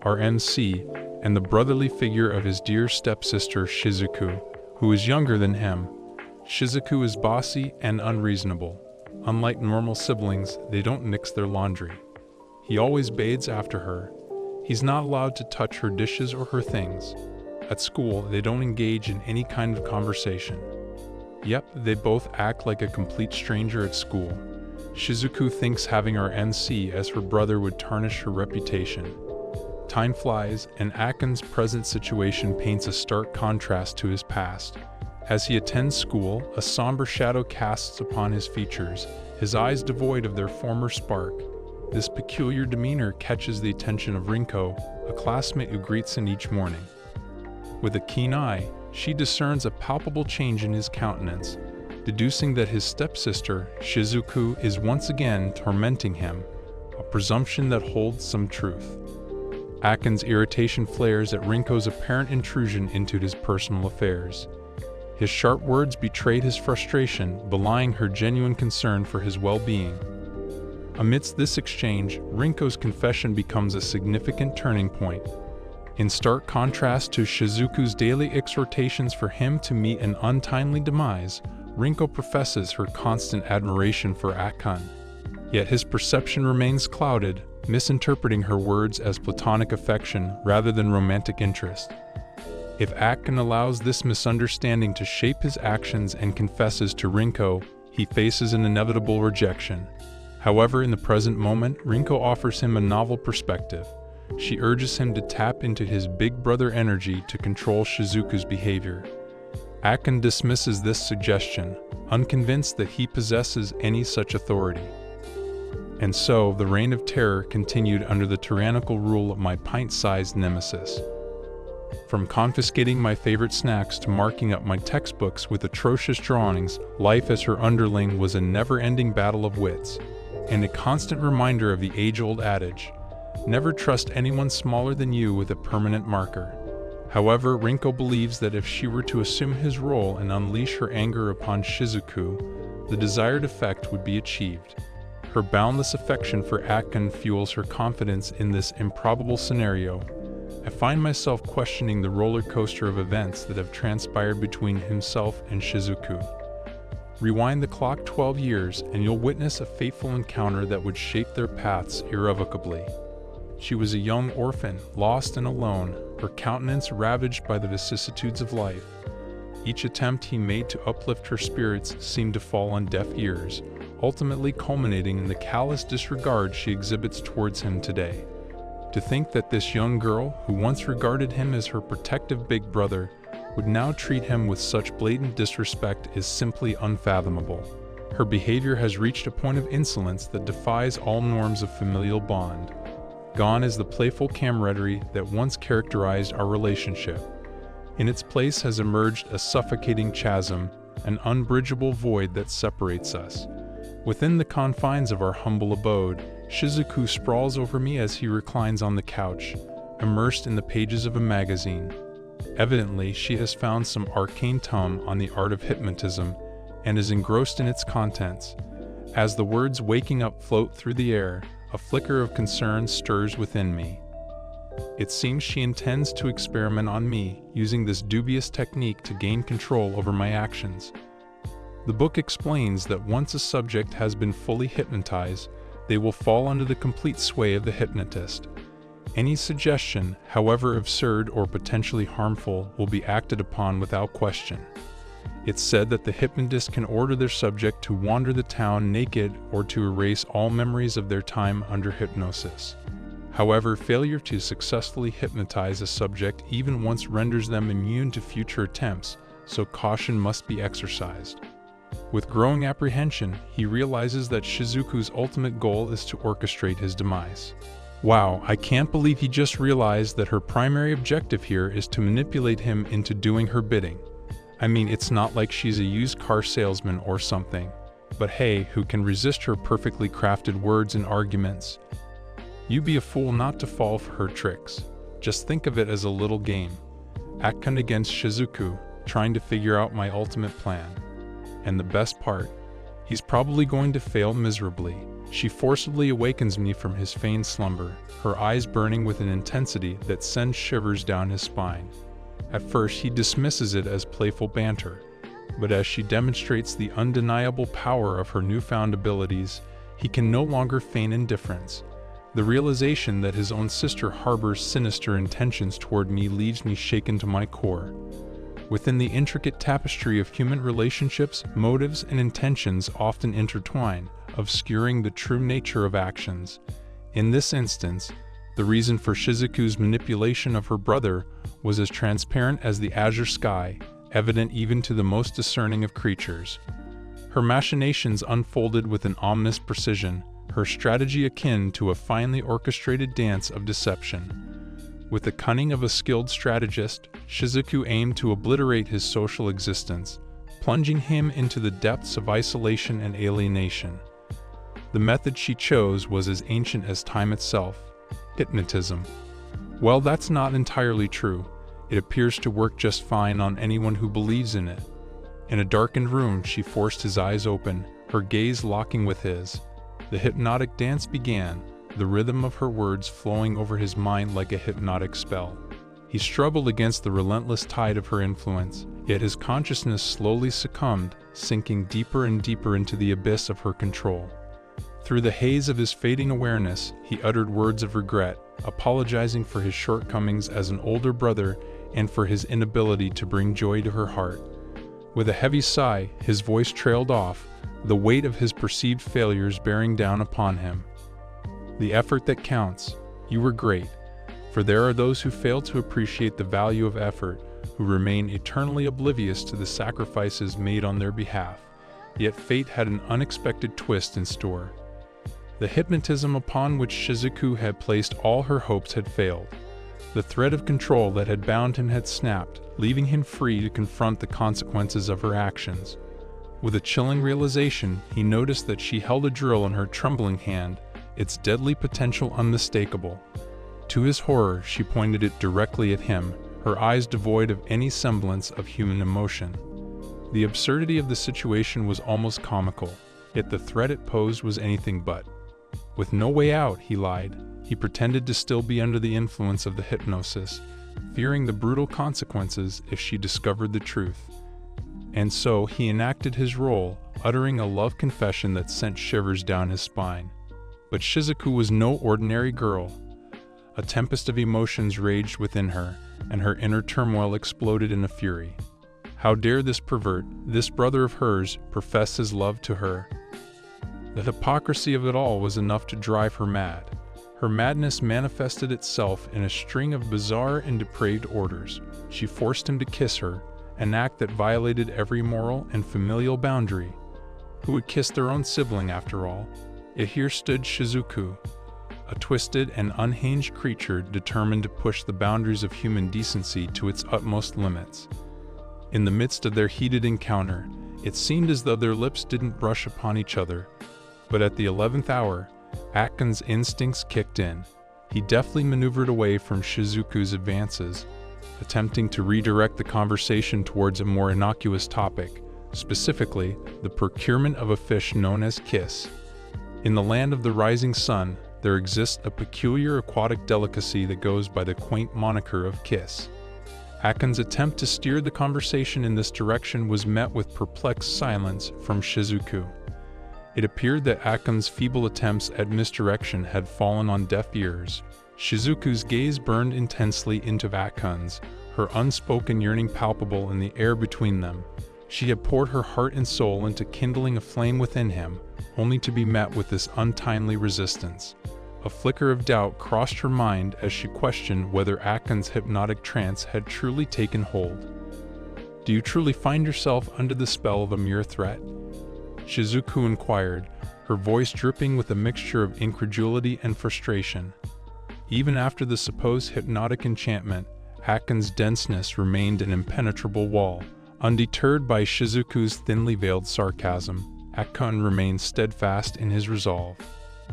our NC, and the brotherly figure of his dear stepsister Shizuku, who is younger than him. Shizuku is bossy and unreasonable. Unlike normal siblings, they don't mix their laundry. He always bathes after her. He's not allowed to touch her dishes or her things. At school, they don't engage in any kind of conversation. Yep, they both act like a complete stranger at school. Shizuku thinks having our NC as her brother would tarnish her reputation. Time flies, and Akin's present situation paints a stark contrast to his past. As he attends school, a somber shadow casts upon his features, his eyes devoid of their former spark. This peculiar demeanor catches the attention of Rinko, a classmate who greets him each morning. With a keen eye, she discerns a palpable change in his countenance, deducing that his stepsister, Shizuku, is once again tormenting him, a presumption that holds some truth. Akin's irritation flares at Rinko's apparent intrusion into his personal affairs. His sharp words betrayed his frustration, belying her genuine concern for his well-being. Amidst this exchange, Rinko's confession becomes a significant turning point. In stark contrast to Shizuku's daily exhortations for him to meet an untimely demise, Rinko professes her constant admiration for Akin. Yet his perception remains clouded, misinterpreting her words as platonic affection rather than romantic interest. If Akin allows this misunderstanding to shape his actions and confesses to Rinko, he faces an inevitable rejection. However, in the present moment, Rinko offers him a novel perspective. She urges him to tap into his big brother energy to control Shizuku's behavior. Akin dismisses this suggestion, unconvinced that he possesses any such authority. And so, the reign of terror continued under the tyrannical rule of my pint-sized nemesis. From confiscating my favorite snacks to marking up my textbooks with atrocious drawings, life as her underling was a never-ending battle of wits, and a constant reminder of the age-old adage, never trust anyone smaller than you with a permanent marker. However, Rinko believes that if she were to assume his role and unleash her anger upon Shizuku, the desired effect would be achieved. Her boundless affection for Akin fuels her confidence in this improbable scenario. I find myself questioning the roller coaster of events that have transpired between himself and Shizuku. Rewind the clock 12 years and you'll witness a fateful encounter that would shape their paths irrevocably. She was a young orphan, lost and alone, her countenance ravaged by the vicissitudes of life. Each attempt he made to uplift her spirits seemed to fall on deaf ears, ultimately culminating in the callous disregard she exhibits towards him today. To think that this young girl, who once regarded him as her protective big brother, would now treat him with such blatant disrespect is simply unfathomable. Her behavior has reached a point of insolence that defies all norms of familial bond. Gone is the playful camaraderie that once characterized our relationship. In its place has emerged a suffocating chasm, an unbridgeable void that separates us. Within the confines of our humble abode, Shizuku sprawls over me as he reclines on the couch, immersed in the pages of a magazine. Evidently, she has found some arcane tome on the art of hypnotism and is engrossed in its contents. As the words "waking up" float through the air, a flicker of concern stirs within me. It seems she intends to experiment on me, using this dubious technique to gain control over my actions. The book explains that once a subject has been fully hypnotized, they will fall under the complete sway of the hypnotist. Any suggestion, however absurd or potentially harmful, will be acted upon without question. It's said that the hypnotist can order their subject to wander the town naked or to erase all memories of their time under hypnosis. However, failure to successfully hypnotize a subject even once renders them immune to future attempts, so caution must be exercised. With growing apprehension, he realizes that Shizuku's ultimate goal is to orchestrate his demise. Wow, I can't believe he just realized that her primary objective here is to manipulate him into doing her bidding. I mean, it's not like she's a used car salesman or something. But hey, who can resist her perfectly crafted words and arguments? You'd be a fool not to fall for her tricks. Just think of it as a little game. Akin against Shizuku, trying to figure out my ultimate plan. And the best part, he's probably going to fail miserably. She forcibly awakens me from his feigned slumber, her eyes burning with an intensity that sends shivers down his spine. At first, he dismisses it as playful banter, but as she demonstrates the undeniable power of her newfound abilities, he can no longer feign indifference. The realization that his own sister harbors sinister intentions toward me leaves me shaken to my core. Within the intricate tapestry of human relationships, motives and intentions often intertwine, obscuring the true nature of actions. In this instance, the reason for Shizuku's manipulation of her brother was as transparent as the azure sky, evident even to the most discerning of creatures. Her machinations unfolded with an ominous precision, her strategy akin to a finely orchestrated dance of deception. With the cunning of a skilled strategist, Shizuku aimed to obliterate his social existence, plunging him into the depths of isolation and alienation. The method she chose was as ancient as time itself: hypnotism. Well, that's not entirely true. It appears to work just fine on anyone who believes in it. In a darkened room, she forced his eyes open, her gaze locking with his. The hypnotic dance began, the rhythm of her words flowing over his mind like a hypnotic spell. He struggled against the relentless tide of her influence, yet his consciousness slowly succumbed, sinking deeper and deeper into the abyss of her control. Through the haze of his fading awareness, he uttered words of regret, apologizing for his shortcomings as an older brother and for his inability to bring joy to her heart. With a heavy sigh, his voice trailed off, the weight of his perceived failures bearing down upon him. The effort that counts. You were great. For there are those who fail to appreciate the value of effort, who remain eternally oblivious to the sacrifices made on their behalf. Yet fate had an unexpected twist in store. The hypnotism upon which Shizuku had placed all her hopes had failed. The thread of control that had bound him had snapped, leaving him free to confront the consequences of her actions. With a chilling realization, he noticed that she held a drill in her trembling hand, its deadly potential unmistakable. To his horror, she pointed it directly at him, her eyes devoid of any semblance of human emotion. The absurdity of the situation was almost comical, yet the threat it posed was anything but. With no way out, he lied. He pretended to still be under the influence of the hypnosis, fearing the brutal consequences if she discovered the truth. And so he enacted his role, uttering a love confession that sent shivers down his spine. But Shizuku was no ordinary girl. A tempest of emotions raged within her, and her inner turmoil exploded in a fury. How dare this pervert, this brother of hers, profess his love to her? The hypocrisy of it all was enough to drive her mad. Her madness manifested itself in a string of bizarre and depraved orders. She forced him to kiss her, an act that violated every moral and familial boundary. Who would kiss their own sibling, after all? Yet here stood Shizuku, a twisted and unhinged creature determined to push the boundaries of human decency to its utmost limits. In the midst of their heated encounter, it seemed as though their lips didn't brush upon each other. But at the 11th hour, Atkin's instincts kicked in. He deftly maneuvered away from Shizuku's advances, attempting to redirect the conversation towards a more innocuous topic, specifically the procurement of a fish known as kiss. In the land of the rising sun, there exists a peculiar aquatic delicacy that goes by the quaint moniker of kiss. Atkin's attempt to steer the conversation in this direction was met with perplexed silence from Shizuku. It appeared that Atkin's feeble attempts at misdirection had fallen on deaf ears. Shizuku's gaze burned intensely into Atkin's, her unspoken yearning palpable in the air between them. She had poured her heart and soul into kindling a flame within him, only to be met with this untimely resistance. A flicker of doubt crossed her mind as she questioned whether Atkin's hypnotic trance had truly taken hold. Do you truly find yourself under the spell of a mere threat? Shizuku inquired, her voice dripping with a mixture of incredulity and frustration. Even after the supposed hypnotic enchantment, Atkin's denseness remained an impenetrable wall. Undeterred by Shizuku's thinly veiled sarcasm, Atkin remained steadfast in his resolve.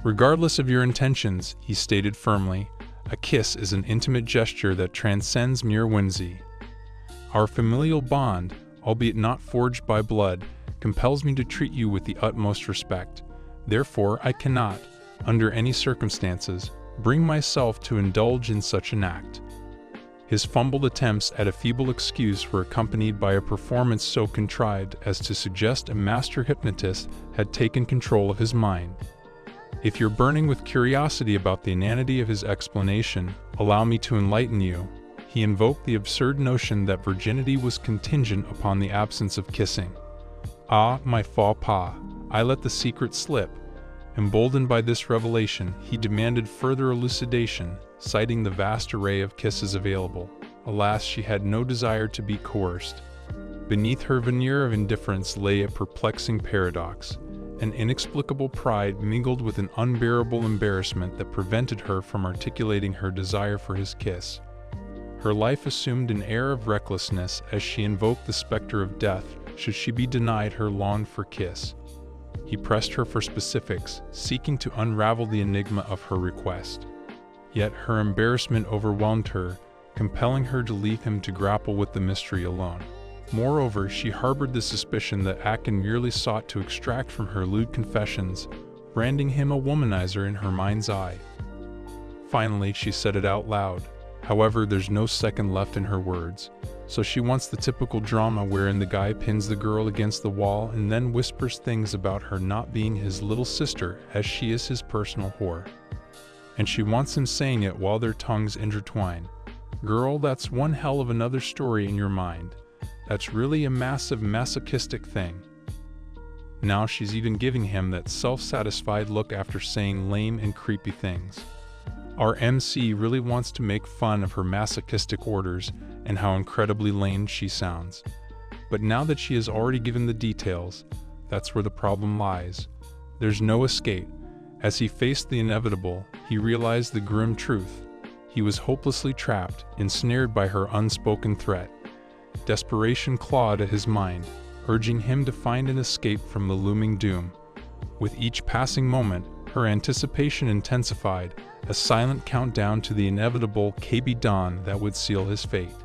Regardless of your intentions, he stated firmly, a kiss is an intimate gesture that transcends mere whimsy. Our familial bond, albeit not forged by blood, compels me to treat you with the utmost respect. Therefore, I cannot, under any circumstances, bring myself to indulge in such an act. His fumbled attempts at a feeble excuse were accompanied by a performance so contrived as to suggest a master hypnotist had taken control of his mind. If you're burning with curiosity about the inanity of his explanation, allow me to enlighten you. He invoked the absurd notion that virginity was contingent upon the absence of kissing. Ah, my faux pas, I let the secret slip. Emboldened by this revelation, he demanded further elucidation, citing the vast array of kisses available. Alas, she had no desire to be coerced. Beneath her veneer of indifference lay a perplexing paradox, an inexplicable pride mingled with an unbearable embarrassment that prevented her from articulating her desire for his kiss. Her life assumed an air of recklessness as she invoked the specter of death should she be denied her longed-for kiss. He pressed her for specifics, seeking to unravel the enigma of her request. Yet her embarrassment overwhelmed her, compelling her to leave him to grapple with the mystery alone. Moreover, she harbored the suspicion that Akin merely sought to extract from her lewd confessions, branding him a womanizer in her mind's eye. Finally, she said it out loud. However, there's no second left in her words, so she wants the typical drama wherein the guy pins the girl against the wall and then whispers things about her not being his little sister as she is his personal whore. And she wants him saying it while their tongues intertwine. Girl, that's one hell of another story in your mind. That's really a massive masochistic thing. Now she's even giving him that self-satisfied look after saying lame and creepy things. Our MC really wants to make fun of her masochistic orders and how incredibly lame she sounds. But now that she has already given the details, that's where the problem lies. There's no escape. As he faced the inevitable, he realized the grim truth. He was hopelessly trapped, ensnared by her unspoken threat. Desperation clawed at his mind, urging him to find an escape from the looming doom. With each passing moment, her anticipation intensified, a silent countdown to the inevitable KB dawn that would seal his fate.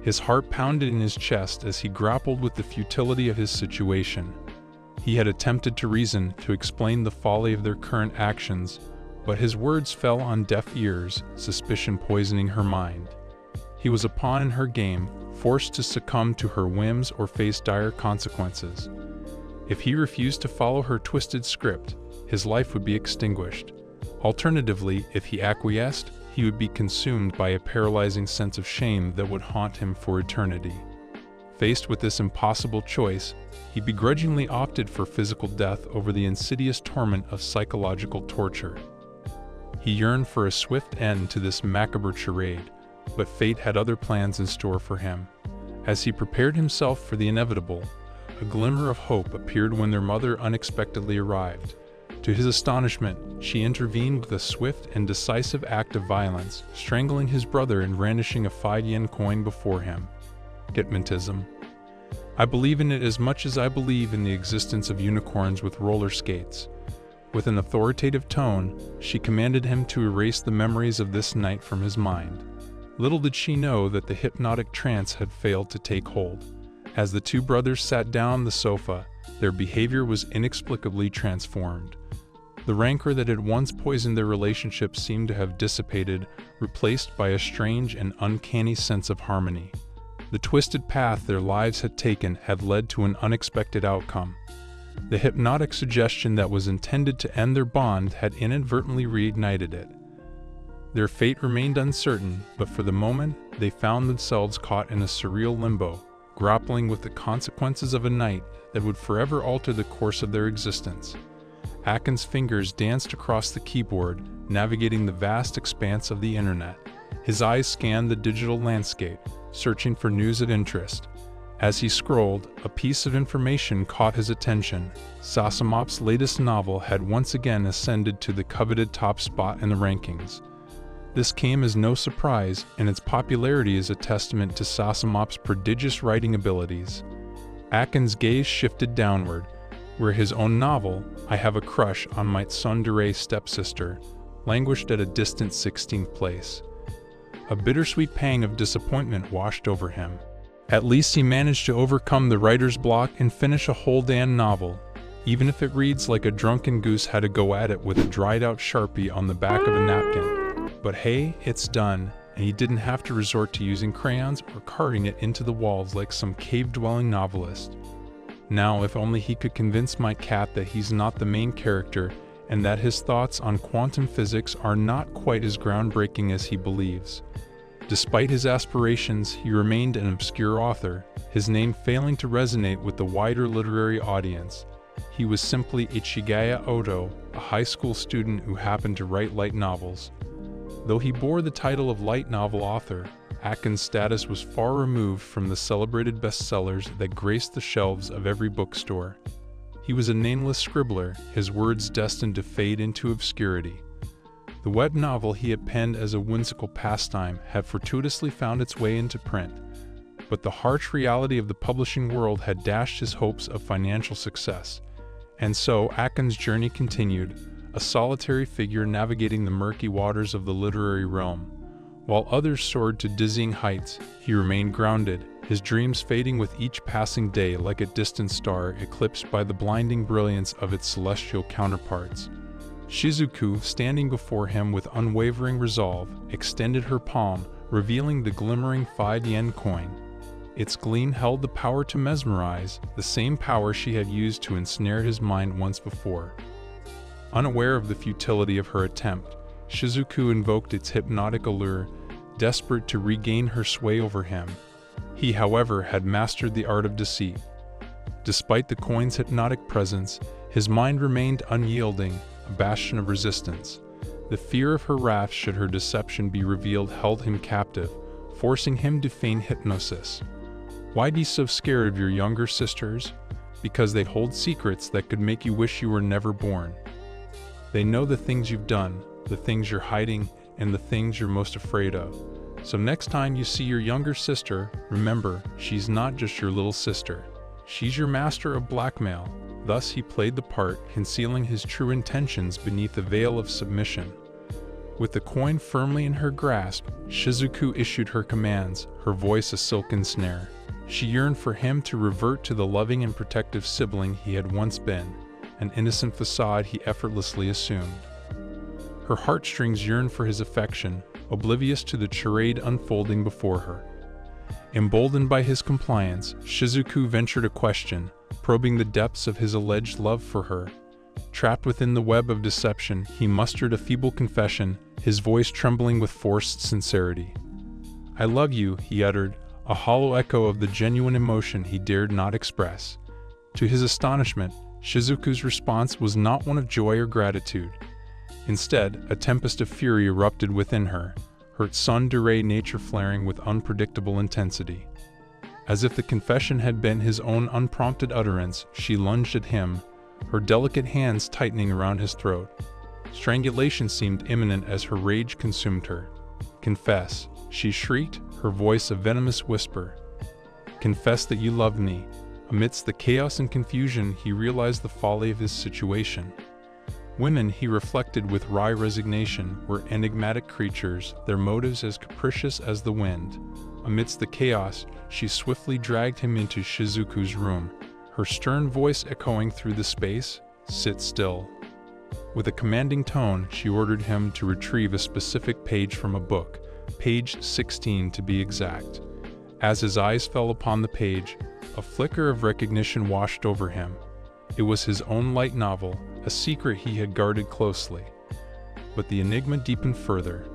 His heart pounded in his chest as he grappled with the futility of his situation. He had attempted to reason, to explain the folly of their current actions, but his words fell on deaf ears, suspicion poisoning her mind. He was a pawn in her game, forced to succumb to her whims or face dire consequences. If he refused to follow her twisted script, his life would be extinguished. Alternatively, if he acquiesced, he would be consumed by a paralyzing sense of shame that would haunt him for eternity. Faced with this impossible choice, he begrudgingly opted for physical death over the insidious torment of psychological torture. He yearned for a swift end to this macabre charade, but fate had other plans in store for him. As he prepared himself for the inevitable, a glimmer of hope appeared when their mother unexpectedly arrived. To his astonishment, she intervened with a swift and decisive act of violence, strangling his brother and brandishing a 5-yen coin before him. Hypnotism. I believe in it as much as I believe in the existence of unicorns with roller skates. With an authoritative tone, she commanded him to erase the memories of this night from his mind. Little did she know that the hypnotic trance had failed to take hold. As the two brothers sat down on the sofa, their behavior was inexplicably transformed. The rancor that had once poisoned their relationship seemed to have dissipated, replaced by a strange and uncanny sense of harmony. The twisted path their lives had taken had led to an unexpected outcome. The hypnotic suggestion that was intended to end their bond had inadvertently reignited it. Their fate remained uncertain, but for the moment, they found themselves caught in a surreal limbo, grappling with the consequences of a night that would forever alter the course of their existence. Akin's fingers danced across the keyboard, navigating the vast expanse of the internet. His eyes scanned the digital landscape, searching for news of interest. As he scrolled, a piece of information caught his attention. Sasamop's latest novel had once again ascended to the coveted top spot in the rankings. This came as no surprise, and its popularity is a testament to Sasamop's prodigious writing abilities. Akin's gaze shifted downward, where his own novel, I Have a Crush on My Tsundere Stepsister, languished at a distant 16th place. A bittersweet pang of disappointment washed over him. At least he managed to overcome the writer's block and finish a whole damn novel. even if it reads like a drunken goose had to go at it with a dried-out Sharpie on the back of a napkin. But hey, it's done, and he didn't have to resort to using crayons or carving it into the walls like some cave-dwelling novelist. Now, if only he could convince my cat that he's not the main character and that his thoughts on quantum physics are not quite as groundbreaking as he believes. Despite his aspirations, he remained an obscure author, his name failing to resonate with the wider literary audience. He was simply Ichigaya Oto, a high school student who happened to write light novels. Though he bore the title of light novel author, Akin's status was far removed from the celebrated bestsellers that graced the shelves of every bookstore. He was a nameless scribbler, his words destined to fade into obscurity. The web novel he had penned as a whimsical pastime had fortuitously found its way into print, but the harsh reality of the publishing world had dashed his hopes of financial success. And so Akin's journey continued, a solitary figure navigating the murky waters of the literary realm. While others soared to dizzying heights, he remained grounded, his dreams fading with each passing day like a distant star eclipsed by the blinding brilliance of its celestial counterparts. Shizuku, standing before him with unwavering resolve, extended her palm, revealing the glimmering 5-yen coin. Its gleam held the power to mesmerize, the same power she had used to ensnare his mind once before. Unaware of the futility of her attempt, Shizuku invoked its hypnotic allure, desperate to regain her sway over him. He, however, had mastered the art of deceit. Despite the coin's hypnotic presence, his mind remained unyielding, a bastion of resistance. The fear of her wrath should her deception be revealed held him captive, forcing him to feign hypnosis. Why be so scared of your younger sisters? Because they hold secrets that could make you wish you were never born. They know the things you've done, the things you're hiding, and the things you're most afraid of. So next time you see your younger sister, remember, she's not just your little sister. She's your master of blackmail. Thus he played the part, concealing his true intentions beneath a veil of submission. With the coin firmly in her grasp, Shizuku issued her commands, her voice a silken snare. She yearned for him to revert to the loving and protective sibling he had once been, an innocent facade he effortlessly assumed. Her heartstrings yearned for his affection, oblivious to the charade unfolding before her. Emboldened by his compliance, Shizuku ventured a question, probing the depths of his alleged love for her. Trapped within the web of deception, he mustered a feeble confession, his voice trembling with forced sincerity. "I love you," he uttered, a hollow echo of the genuine emotion he dared not express. To his astonishment, Shizuku's response was not one of joy or gratitude. Instead, a tempest of fury erupted within her, her tsundere nature flaring with unpredictable intensity. As if the confession had been his own unprompted utterance, she lunged at him, her delicate hands tightening around his throat. Strangulation seemed imminent as her rage consumed her. "Confess," she shrieked, her voice a venomous whisper. "Confess that you love me." Amidst the chaos and confusion, he realized the folly of his situation. Women, he reflected with wry resignation, were enigmatic creatures, their motives as capricious as the wind. Amidst the chaos, she swiftly dragged him into Shizuku's room, her stern voice echoing through the space, "Sit still." With a commanding tone, she ordered him to retrieve a specific page from a book, page 16 to be exact. As his eyes fell upon the page, a flicker of recognition washed over him. It was his own light novel, a secret he had guarded closely. But the enigma deepened further.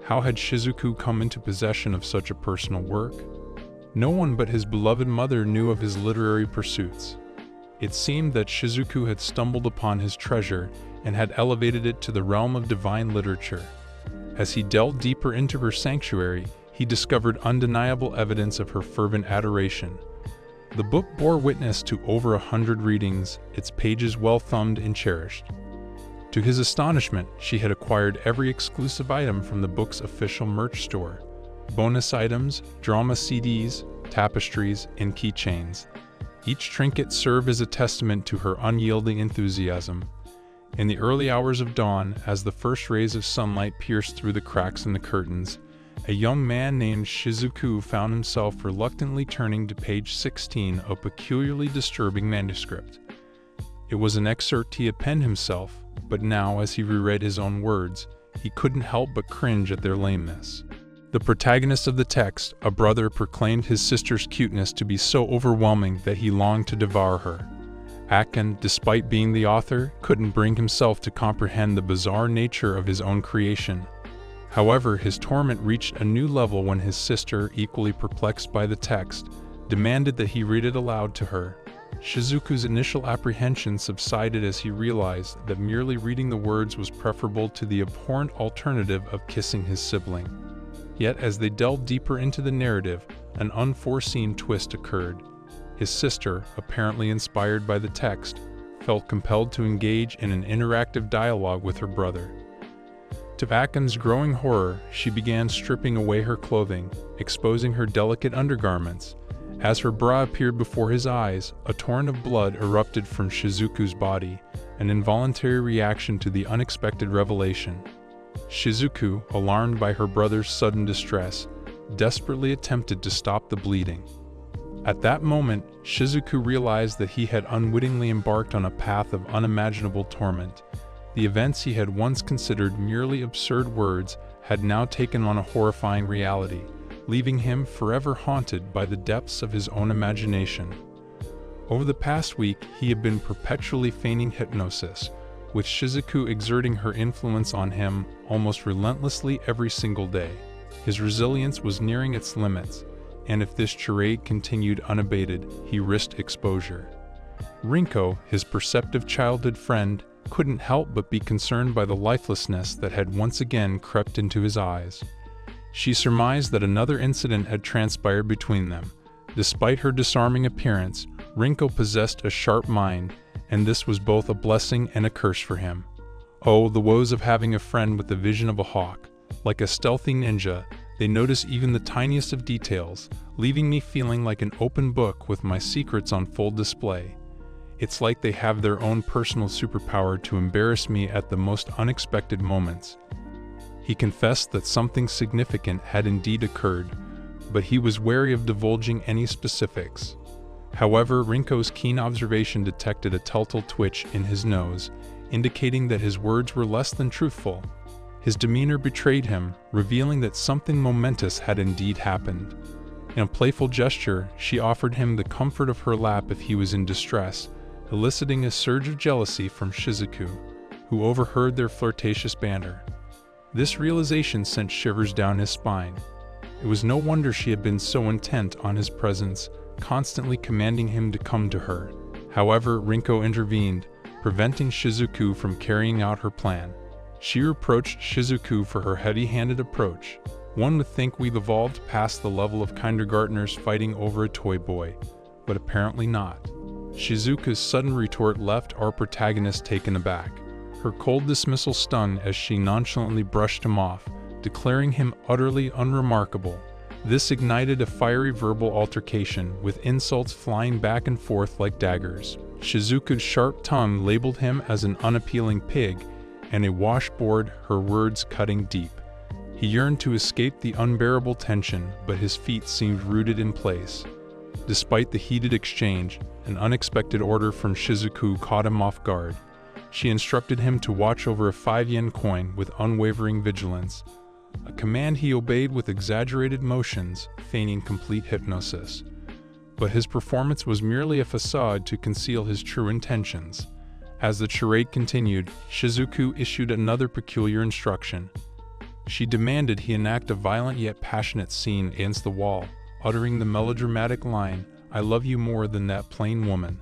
How had Shizuku come into possession of such a personal work? No one but his beloved mother knew of his literary pursuits. It seemed that Shizuku had stumbled upon his treasure and had elevated it to the realm of divine literature. As he delved deeper into her sanctuary, he discovered undeniable evidence of her fervent adoration. The book bore witness to over 100 readings, its pages well thumbed and cherished. To his astonishment, she had acquired every exclusive item from the book's official merch store. Bonus items, drama CDs, tapestries, and keychains. Each trinket served as a testament to her unyielding enthusiasm. In the early hours of dawn, as the first rays of sunlight pierced through the cracks in the curtains, a young man named Shizuku found himself reluctantly turning to page 16 of a peculiarly disturbing manuscript. It was an excerpt he had penned himself, but now, as he reread his own words, he couldn't help but cringe at their lameness. The protagonist of the text, a brother, proclaimed his sister's cuteness to be so overwhelming that he longed to devour her. Akin, despite being the author, couldn't bring himself to comprehend the bizarre nature of his own creation. However, his torment reached a new level when his sister, equally perplexed by the text, demanded that he read it aloud to her. Shizuku's initial apprehension subsided as he realized that merely reading the words was preferable to the abhorrent alternative of kissing his sibling. Yet as they delved deeper into the narrative, an unforeseen twist occurred. His sister, apparently inspired by the text, felt compelled to engage in an interactive dialogue with her brother. To Akin's growing horror, she began stripping away her clothing, exposing her delicate undergarments. As her bra appeared before his eyes, a torrent of blood erupted from Shizuku's body, an involuntary reaction to the unexpected revelation. Shizuku, alarmed by her brother's sudden distress, desperately attempted to stop the bleeding. At that moment, Shizuku realized that he had unwittingly embarked on a path of unimaginable torment. The events he had once considered merely absurd words had now taken on a horrifying reality, leaving him forever haunted by the depths of his own imagination. Over the past week, he had been perpetually feigning hypnosis, with Shizuku exerting her influence on him almost relentlessly every single day. His resilience was nearing its limits, and if this charade continued unabated, he risked exposure. Rinko, his perceptive childhood friend, couldn't help but be concerned by the lifelessness that had once again crept into his eyes. She surmised that another incident had transpired between them. Despite her disarming appearance, Rinko possessed a sharp mind, and this was both a blessing and a curse for him. Oh, the woes of having a friend with the vision of a hawk. Like a stealthy ninja, they notice even the tiniest of details, leaving me feeling like an open book with my secrets on full display. It's like they have their own personal superpower to embarrass me at the most unexpected moments. He confessed that something significant had indeed occurred, but he was wary of divulging any specifics. However, Rinko's keen observation detected a telltale twitch in his nose, indicating that his words were less than truthful. His demeanor betrayed him, revealing that something momentous had indeed happened. In a playful gesture, she offered him the comfort of her lap if he was in distress, eliciting a surge of jealousy from Shizuku, who overheard their flirtatious banter. This realization sent shivers down his spine. It was no wonder she had been so intent on his presence, constantly commanding him to come to her. However, Rinko intervened, preventing Shizuku from carrying out her plan. She reproached Shizuku for her heavy-handed approach. One would think we've evolved past the level of kindergartners fighting over a toy boy, but apparently not. Shizuku's sudden retort left our protagonist taken aback. Her cold dismissal stunned as she nonchalantly brushed him off, declaring him utterly unremarkable. This ignited a fiery verbal altercation, with insults flying back and forth like daggers. Shizuku's sharp tongue labeled him as an unappealing pig, and a washboard, her words cutting deep. He yearned to escape the unbearable tension, but his feet seemed rooted in place. Despite the heated exchange, an unexpected order from Shizuku caught him off guard. She instructed him to watch over a 5-yen coin with unwavering vigilance, a command he obeyed with exaggerated motions, feigning complete hypnosis. But his performance was merely a facade to conceal his true intentions. As the charade continued, Shizuku issued another peculiar instruction. She demanded he enact a violent yet passionate scene against the wall, uttering the melodramatic line, "I love you more than that plain woman."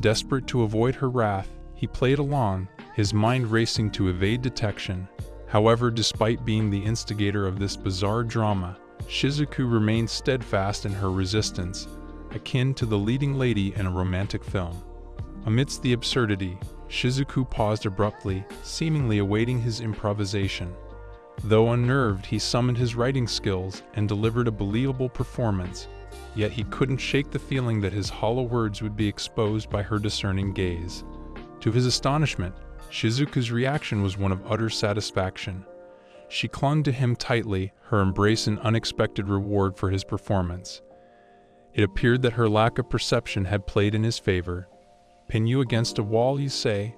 Desperate to avoid her wrath, he played along, his mind racing to evade detection. However, despite being the instigator of this bizarre drama, Shizuku remained steadfast in her resistance, akin to the leading lady in a romantic film. Amidst the absurdity, Shizuku paused abruptly, seemingly awaiting his improvisation. Though unnerved, he summoned his writing skills and delivered a believable performance, yet he couldn't shake the feeling that his hollow words would be exposed by her discerning gaze. To his astonishment, Shizuku's reaction was one of utter satisfaction. She clung to him tightly, her embrace an unexpected reward for his performance. It appeared that her lack of perception had played in his favor. Pin you against a wall, you say?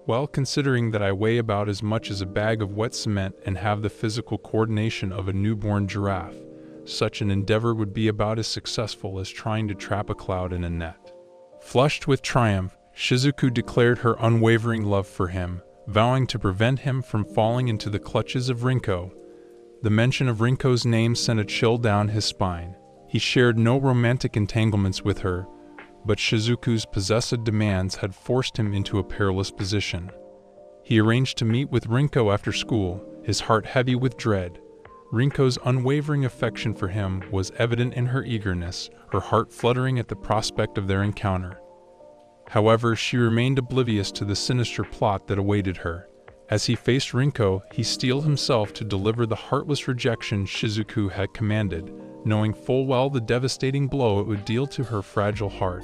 Well, considering that I weigh about as much as a bag of wet cement and have the physical coordination of a newborn giraffe, such an endeavor would be about as successful as trying to trap a cloud in a net. Flushed with triumph, Shizuku declared her unwavering love for him, vowing to prevent him from falling into the clutches of Rinko. The mention of Rinko's name sent a chill down his spine. He shared no romantic entanglements with her, but Shizuku's possessive demands had forced him into a perilous position. He arranged to meet with Rinko after school, his heart heavy with dread. Rinko's unwavering affection for him was evident in her eagerness, her heart fluttering at the prospect of their encounter. However, she remained oblivious to the sinister plot that awaited her. As he faced Rinko, he steeled himself to deliver the heartless rejection Shizuku had commanded, knowing full well the devastating blow it would deal to her fragile heart.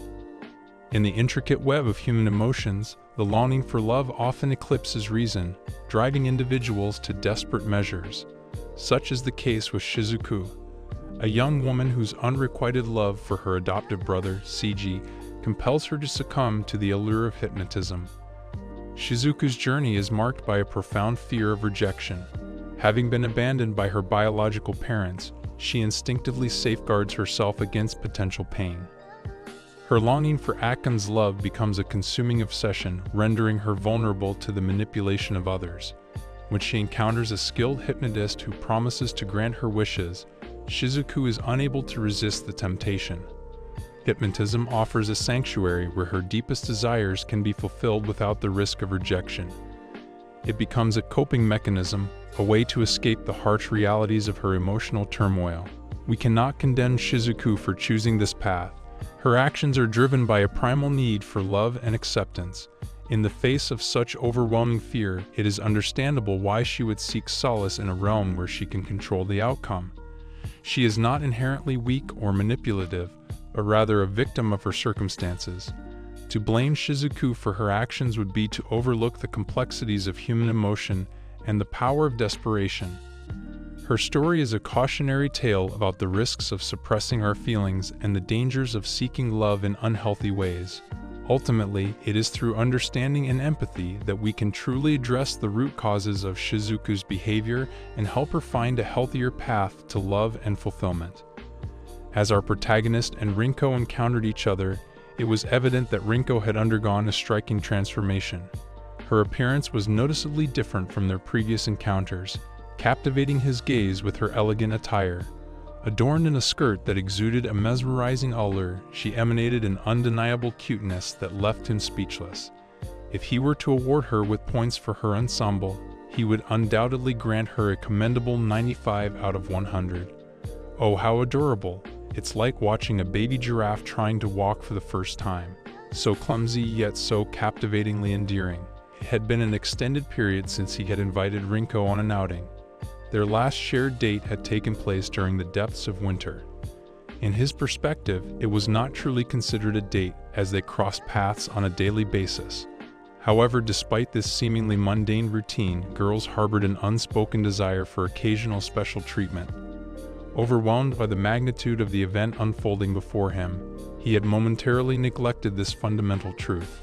In the intricate web of human emotions, the longing for love often eclipses reason, driving individuals to desperate measures. Such is the case with Shizuku, a young woman whose unrequited love for her adoptive brother, Seiji, compels her to succumb to the allure of hypnotism. Shizuku's journey is marked by a profound fear of rejection. Having been abandoned by her biological parents, she instinctively safeguards herself against potential pain. Her longing for Akon's love becomes a consuming obsession, rendering her vulnerable to the manipulation of others. When she encounters a skilled hypnotist who promises to grant her wishes, Shizuku is unable to resist the temptation. Hypnotism offers a sanctuary where her deepest desires can be fulfilled without the risk of rejection. It becomes a coping mechanism, a way to escape the harsh realities of her emotional turmoil. We cannot condemn Shizuku for choosing this path. Her actions are driven by a primal need for love and acceptance. In the face of such overwhelming fear, it is understandable why she would seek solace in a realm where she can control the outcome. She is not inherently weak or manipulative, but rather a victim of her circumstances. To blame Shizuku for her actions would be to overlook the complexities of human emotion and the power of desperation. Her story is a cautionary tale about the risks of suppressing our feelings and the dangers of seeking love in unhealthy ways. Ultimately, it is through understanding and empathy that we can truly address the root causes of Shizuku's behavior and help her find a healthier path to love and fulfillment. As our protagonist and Rinko encountered each other, it was evident that Rinko had undergone a striking transformation. Her appearance was noticeably different from their previous encounters, captivating his gaze with her elegant attire. Adorned in a skirt that exuded a mesmerizing allure, she emanated an undeniable cuteness that left him speechless. If he were to award her with points for her ensemble, he would undoubtedly grant her a commendable 95 out of 100. Oh, how adorable! It's like watching a baby giraffe trying to walk for the first time. So clumsy yet so captivatingly endearing. It had been an extended period since he had invited Rinko on an outing. Their last shared date had taken place during the depths of winter. In his perspective, it was not truly considered a date as they crossed paths on a daily basis. However, despite this seemingly mundane routine, girls harbored an unspoken desire for occasional special treatment. Overwhelmed by the magnitude of the event unfolding before him, he had momentarily neglected this fundamental truth.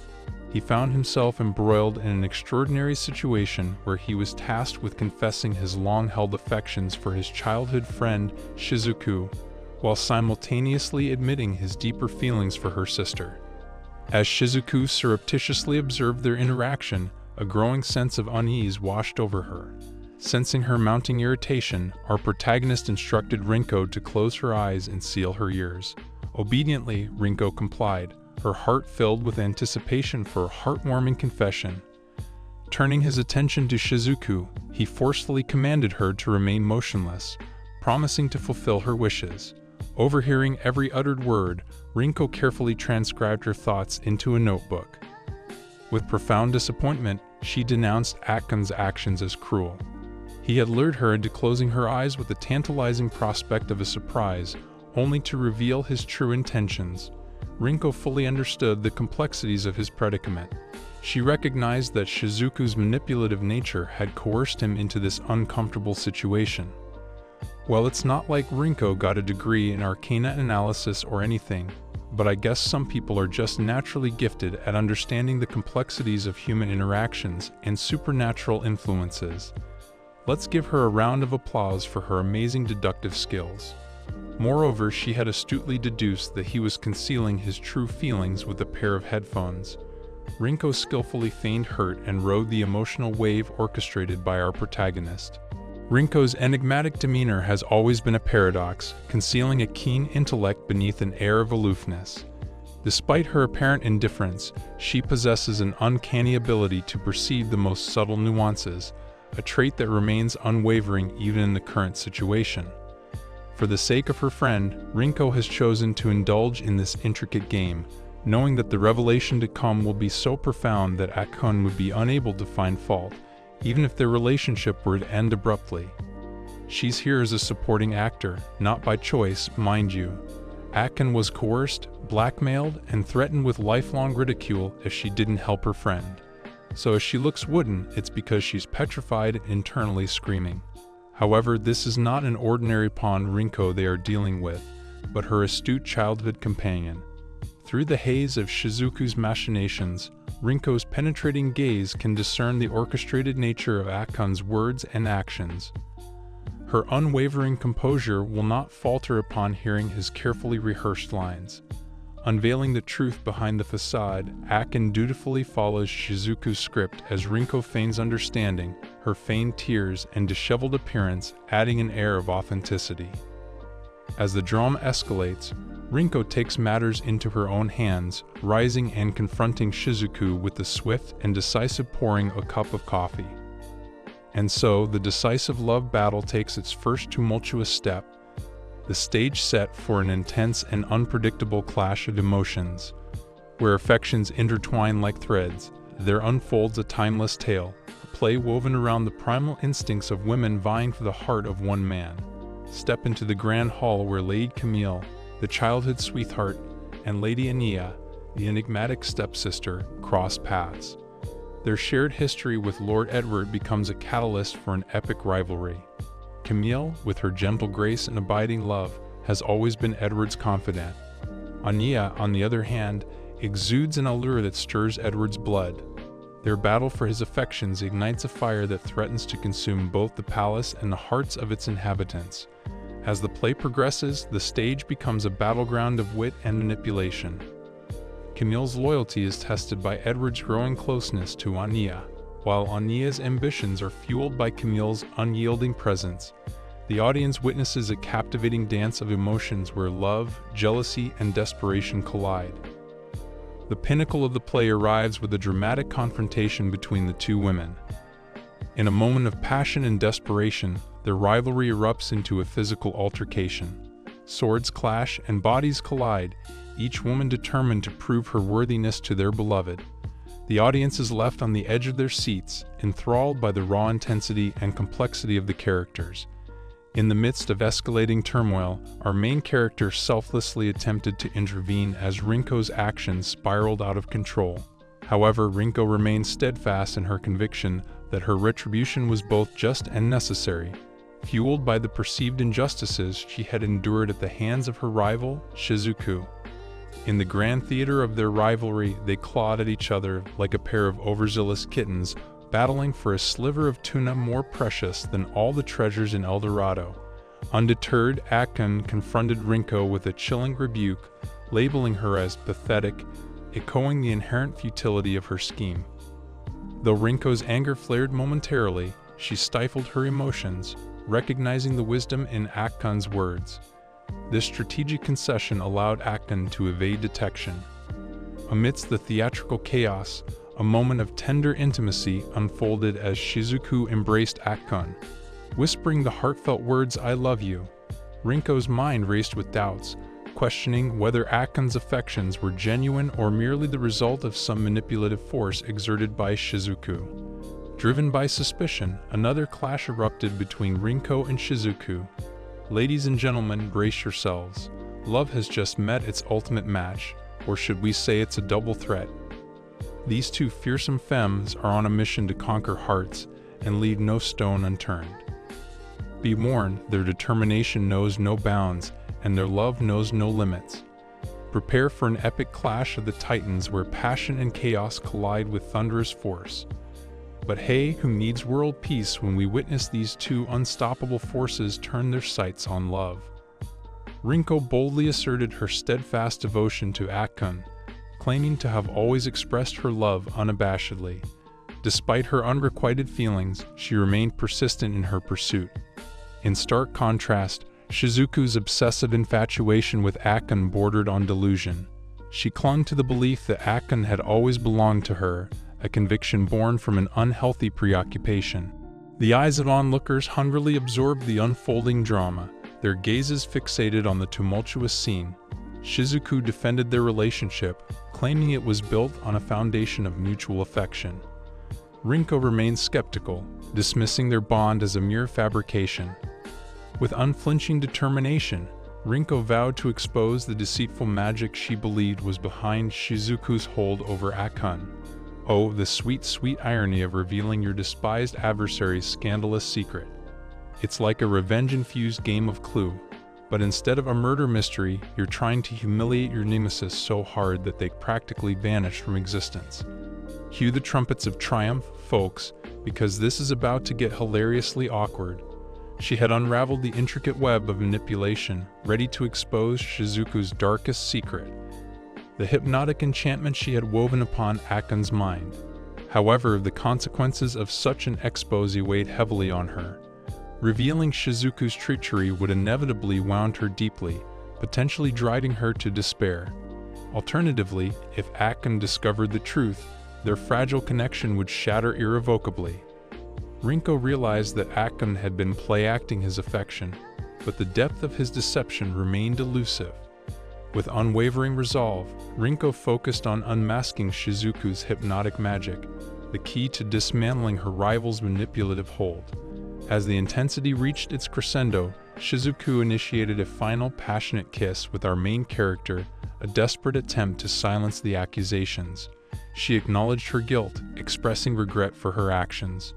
He found himself embroiled in an extraordinary situation where he was tasked with confessing his long-held affections for his childhood friend, Shizuku, while simultaneously admitting his deeper feelings for her sister. As Shizuku surreptitiously observed their interaction, a growing sense of unease washed over her. Sensing her mounting irritation, our protagonist instructed Rinko to close her eyes and seal her ears. Obediently, Rinko complied, her heart filled with anticipation for a heartwarming confession. Turning his attention to Shizuku, he forcefully commanded her to remain motionless, promising to fulfill her wishes. Overhearing every uttered word, Rinko carefully transcribed her thoughts into a notebook. With profound disappointment, she denounced Akon's actions as cruel. He had lured her into closing her eyes with the tantalizing prospect of a surprise, only to reveal his true intentions. Rinko fully understood the complexities of his predicament. She recognized that Shizuku's manipulative nature had coerced him into this uncomfortable situation. Well, it's not like Rinko got a degree in arcana analysis or anything. but I guess some people are just naturally gifted at understanding the complexities of human interactions and supernatural influences. Let's give her a round of applause for her amazing deductive skills. Moreover, she had astutely deduced that he was concealing his true feelings with a pair of headphones. Rinko skillfully feigned hurt and rode the emotional wave orchestrated by our protagonist. Rinko's enigmatic demeanor has always been a paradox, concealing a keen intellect beneath an air of aloofness. Despite her apparent indifference, she possesses an uncanny ability to perceive the most subtle nuances, a trait that remains unwavering even in the current situation. For the sake of her friend, Rinko has chosen to indulge in this intricate game, knowing that the revelation to come will be so profound that Akun would be unable to find fault, even if their relationship were to end abruptly. She's here as a supporting actor, not by choice, mind you. Akun was coerced, blackmailed, and threatened with lifelong ridicule if she didn't help her friend. So if she looks wooden, it's because she's petrified and internally screaming. However, this is not an ordinary pawn Rinko they are dealing with, but her astute childhood companion. Through the haze of Shizuku's machinations, Rinko's penetrating gaze can discern the orchestrated nature of Akun's words and actions. Her unwavering composure will not falter upon hearing his carefully rehearsed lines. Unveiling the truth behind the facade, Akun dutifully follows Shizuku's script as Rinko feigns understanding, her feigned tears and disheveled appearance adding an air of authenticity. As the drama escalates, Rinko takes matters into her own hands, rising and confronting Shizuku with the swift and decisive pouring a cup of coffee. And so, the decisive love battle takes its first tumultuous step, the stage set for an intense and unpredictable clash of emotions. Where affections intertwine like threads, there unfolds a timeless tale, a play woven around the primal instincts of women vying for the heart of one man. Step into the grand hall where Lady Camille, the childhood sweetheart, and Lady Ania, the enigmatic stepsister, cross paths. Their shared history with Lord Edward becomes a catalyst for an epic rivalry. Camille, with her gentle grace and abiding love, has always been Edward's confidant. Ania, on the other hand, exudes an allure that stirs Edward's blood. Their battle for his affections ignites a fire that threatens to consume both the palace and the hearts of its inhabitants. As the play progresses, the stage becomes a battleground of wit and manipulation. Camille's loyalty is tested by Edward's growing closeness to Ania, while Ania's ambitions are fueled by Camille's unyielding presence. The audience witnesses a captivating dance of emotions where love, jealousy, and desperation collide. The pinnacle of the play arrives with a dramatic confrontation between the two women. In a moment of passion and desperation, their rivalry erupts into a physical altercation. Swords clash and bodies collide, each woman determined to prove her worthiness to their beloved. The audience is left on the edge of their seats, enthralled by the raw intensity and complexity of the characters. In the midst of escalating turmoil, our main character selflessly attempted to intervene as Rinko's actions spiraled out of control. However, Rinko remained steadfast in her conviction that her retribution was both just and necessary, fueled by the perceived injustices she had endured at the hands of her rival, Shizuku. In the grand theater of their rivalry, they clawed at each other like a pair of overzealous kittens, battling for a sliver of tuna more precious than all the treasures in El Dorado. Undeterred, Akun confronted Rinko with a chilling rebuke, labeling her as pathetic, echoing the inherent futility of her scheme. Though Rinko's anger flared momentarily, she stifled her emotions, recognizing the wisdom in Akun's words. This strategic concession allowed Akun to evade detection. Amidst the theatrical chaos, a moment of tender intimacy unfolded as Shizuku embraced Akun, whispering the heartfelt words, "I love you." Rinko's mind raced with doubts, questioning whether Akun's affections were genuine or merely the result of some manipulative force exerted by Shizuku. Driven by suspicion, another clash erupted between Rinko and Shizuku. Ladies and gentlemen, brace yourselves. Love has just met its ultimate match, or should we say it's a double threat. These two fearsome femmes are on a mission to conquer hearts and leave no stone unturned. Be warned, their determination knows no bounds, and their love knows no limits. Prepare for an epic clash of the titans where passion and chaos collide with thunderous force. But hey, who needs world peace when we witness these two unstoppable forces turn their sights on love? Rinko boldly asserted her steadfast devotion to Akkun, claiming to have always expressed her love unabashedly. Despite her unrequited feelings, she remained persistent in her pursuit. In stark contrast, Shizuku's obsessive infatuation with Akkun bordered on delusion. She clung to the belief that Akkun had always belonged to her, a conviction born from an unhealthy preoccupation. The eyes of onlookers hungrily absorbed the unfolding drama, their gazes fixated on the tumultuous scene. Shizuku defended their relationship, claiming it was built on a foundation of mutual affection. Rinko remained skeptical, dismissing their bond as a mere fabrication. With unflinching determination, Rinko vowed to expose the deceitful magic she believed was behind Shizuku's hold over Akkun. Oh, the sweet, sweet irony of revealing your despised adversary's scandalous secret. It's like a revenge-infused game of Clue, but instead of a murder mystery, you're trying to humiliate your nemesis so hard that they practically vanish from existence. Cue the trumpets of triumph, folks, because this is about to get hilariously awkward. She had unraveled the intricate web of manipulation, ready to expose Shizuku's darkest secret, the hypnotic enchantment she had woven upon Akkun's mind. However, the consequences of such an expose weighed heavily on her. Revealing Shizuku's treachery would inevitably wound her deeply, potentially driving her to despair. Alternatively, if Akkun discovered the truth, their fragile connection would shatter irrevocably. Rinko realized that Akkun had been play-acting his affection, but the depth of his deception remained elusive. With unwavering resolve, Rinko focused on unmasking Shizuku's hypnotic magic, the key to dismantling her rival's manipulative hold. As the intensity reached its crescendo, Shizuku initiated a final passionate kiss with our main character, a desperate attempt to silence the accusations. She acknowledged her guilt, expressing regret for her actions.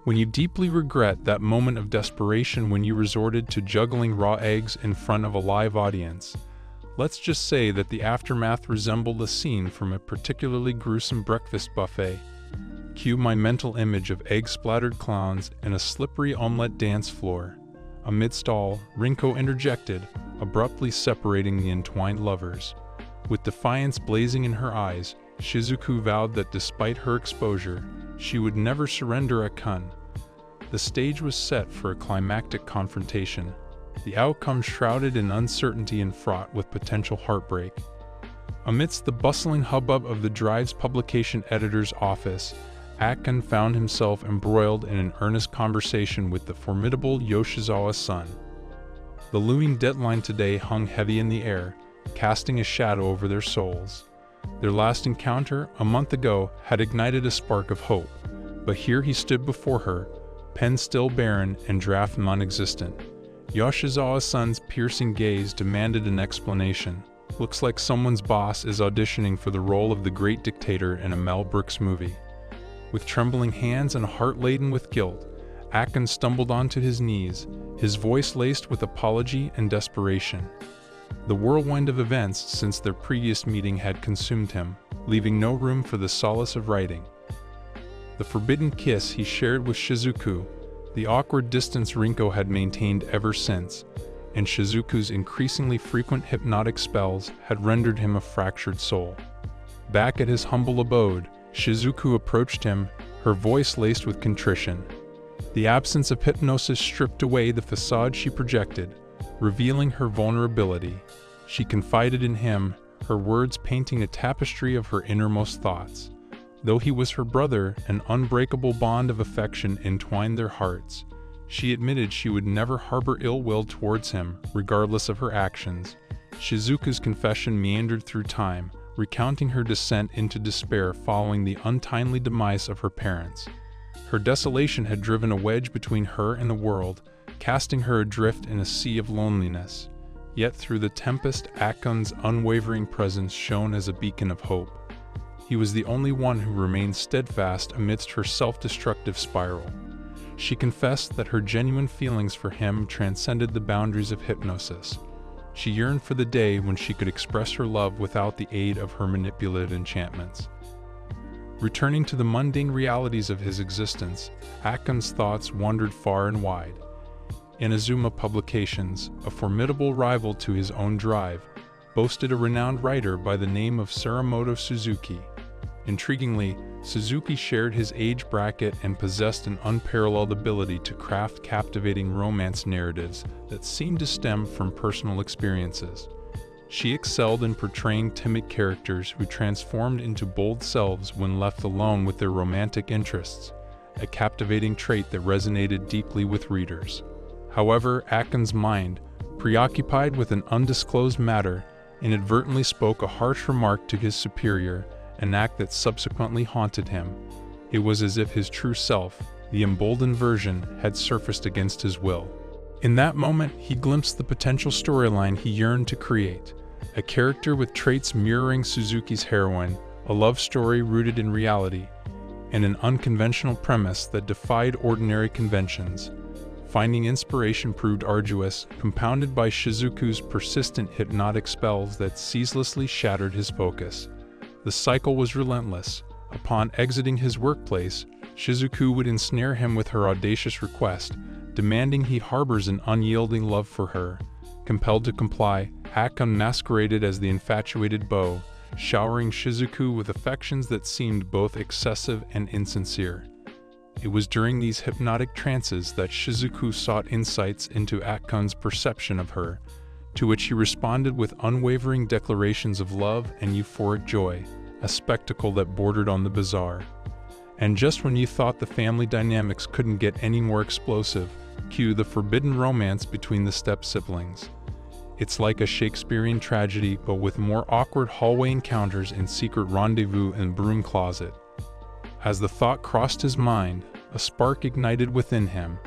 When you deeply regret that moment of desperation when you resorted to juggling raw eggs in front of a live audience, let's just say that the aftermath resembled a scene from a particularly gruesome breakfast buffet. Cue my mental image of egg-splattered clowns and a slippery omelette dance floor. Amidst all, Rinko interjected, abruptly separating the entwined lovers. With defiance blazing in her eyes, Shizuku vowed that despite her exposure, she would never surrender Akkun. The stage was set for a climactic confrontation, the outcome shrouded in uncertainty and fraught with potential heartbreak. Amidst the bustling hubbub of the Drive's publication editor's office, Akkun found himself embroiled in an earnest conversation with the formidable Yoshizawa's son. The looming deadline today hung heavy in the air, casting a shadow over their souls. Their last encounter, a month ago, had ignited a spark of hope, but here he stood before her, pen still barren and draft non-existent. Yoshizawa's son's piercing gaze demanded an explanation. Looks like someone's boss is auditioning for the role of the great dictator in a Mel Brooks movie. With trembling hands and a heart laden with guilt, Akkun stumbled onto his knees, his voice laced with apology and desperation. The whirlwind of events since their previous meeting had consumed him, leaving no room for the solace of writing. The forbidden kiss he shared with Shizuku, the awkward distance Rinko had maintained ever since, and Shizuku's increasingly frequent hypnotic spells had rendered him a fractured soul. Back at his humble abode, Shizuku approached him, her voice laced with contrition. The absence of hypnosis stripped away the facade she projected, revealing her vulnerability. She confided in him, her words painting a tapestry of her innermost thoughts. Though he was her brother, an unbreakable bond of affection entwined their hearts. She admitted she would never harbor ill will towards him, regardless of her actions. Shizuku's confession meandered through time, recounting her descent into despair following the untimely demise of her parents. Her desolation had driven a wedge between her and the world, casting her adrift in a sea of loneliness. Yet through the tempest, Akkun's unwavering presence shone as a beacon of hope. He was the only one who remained steadfast amidst her self-destructive spiral. She confessed that her genuine feelings for him transcended the boundaries of hypnosis. She yearned for the day when she could express her love without the aid of her manipulative enchantments. Returning to the mundane realities of his existence, Akon's thoughts wandered far and wide. Inazuma Publications, a formidable rival to his own drive, boasted a renowned writer by the name of Suramoto Suzuki. Intriguingly, Suzuki shared his age bracket and possessed an unparalleled ability to craft captivating romance narratives that seemed to stem from personal experiences. She excelled in portraying timid characters who transformed into bold selves when left alone with their romantic interests, a captivating trait that resonated deeply with readers. However, Akon's mind, preoccupied with an undisclosed matter, inadvertently spoke a harsh remark to his superior, an act that subsequently haunted him. It was as if his true self, the emboldened version, had surfaced against his will. In that moment, he glimpsed the potential storyline he yearned to create, a character with traits mirroring Suzuki's heroine, a love story rooted in reality, and an unconventional premise that defied ordinary conventions. Finding inspiration proved arduous, compounded by Shizuku's persistent hypnotic spells that ceaselessly shattered his focus. The cycle was relentless. Upon exiting his workplace, Shizuku would ensnare him with her audacious request, demanding he harbors an unyielding love for her. Compelled to comply, Akon masqueraded as the infatuated beau, showering Shizuku with affections that seemed both excessive and insincere. It was during these hypnotic trances that Shizuku sought insights into Akon's perception of her, to which he responded with unwavering declarations of love and euphoric joy, a spectacle that bordered on the bizarre. And just when you thought the family dynamics couldn't get any more explosive, cue the forbidden romance between the step-siblings. It's like a Shakespearean tragedy, but with more awkward hallway encounters and secret rendezvous in broom closet. As the thought crossed his mind, a spark ignited within him.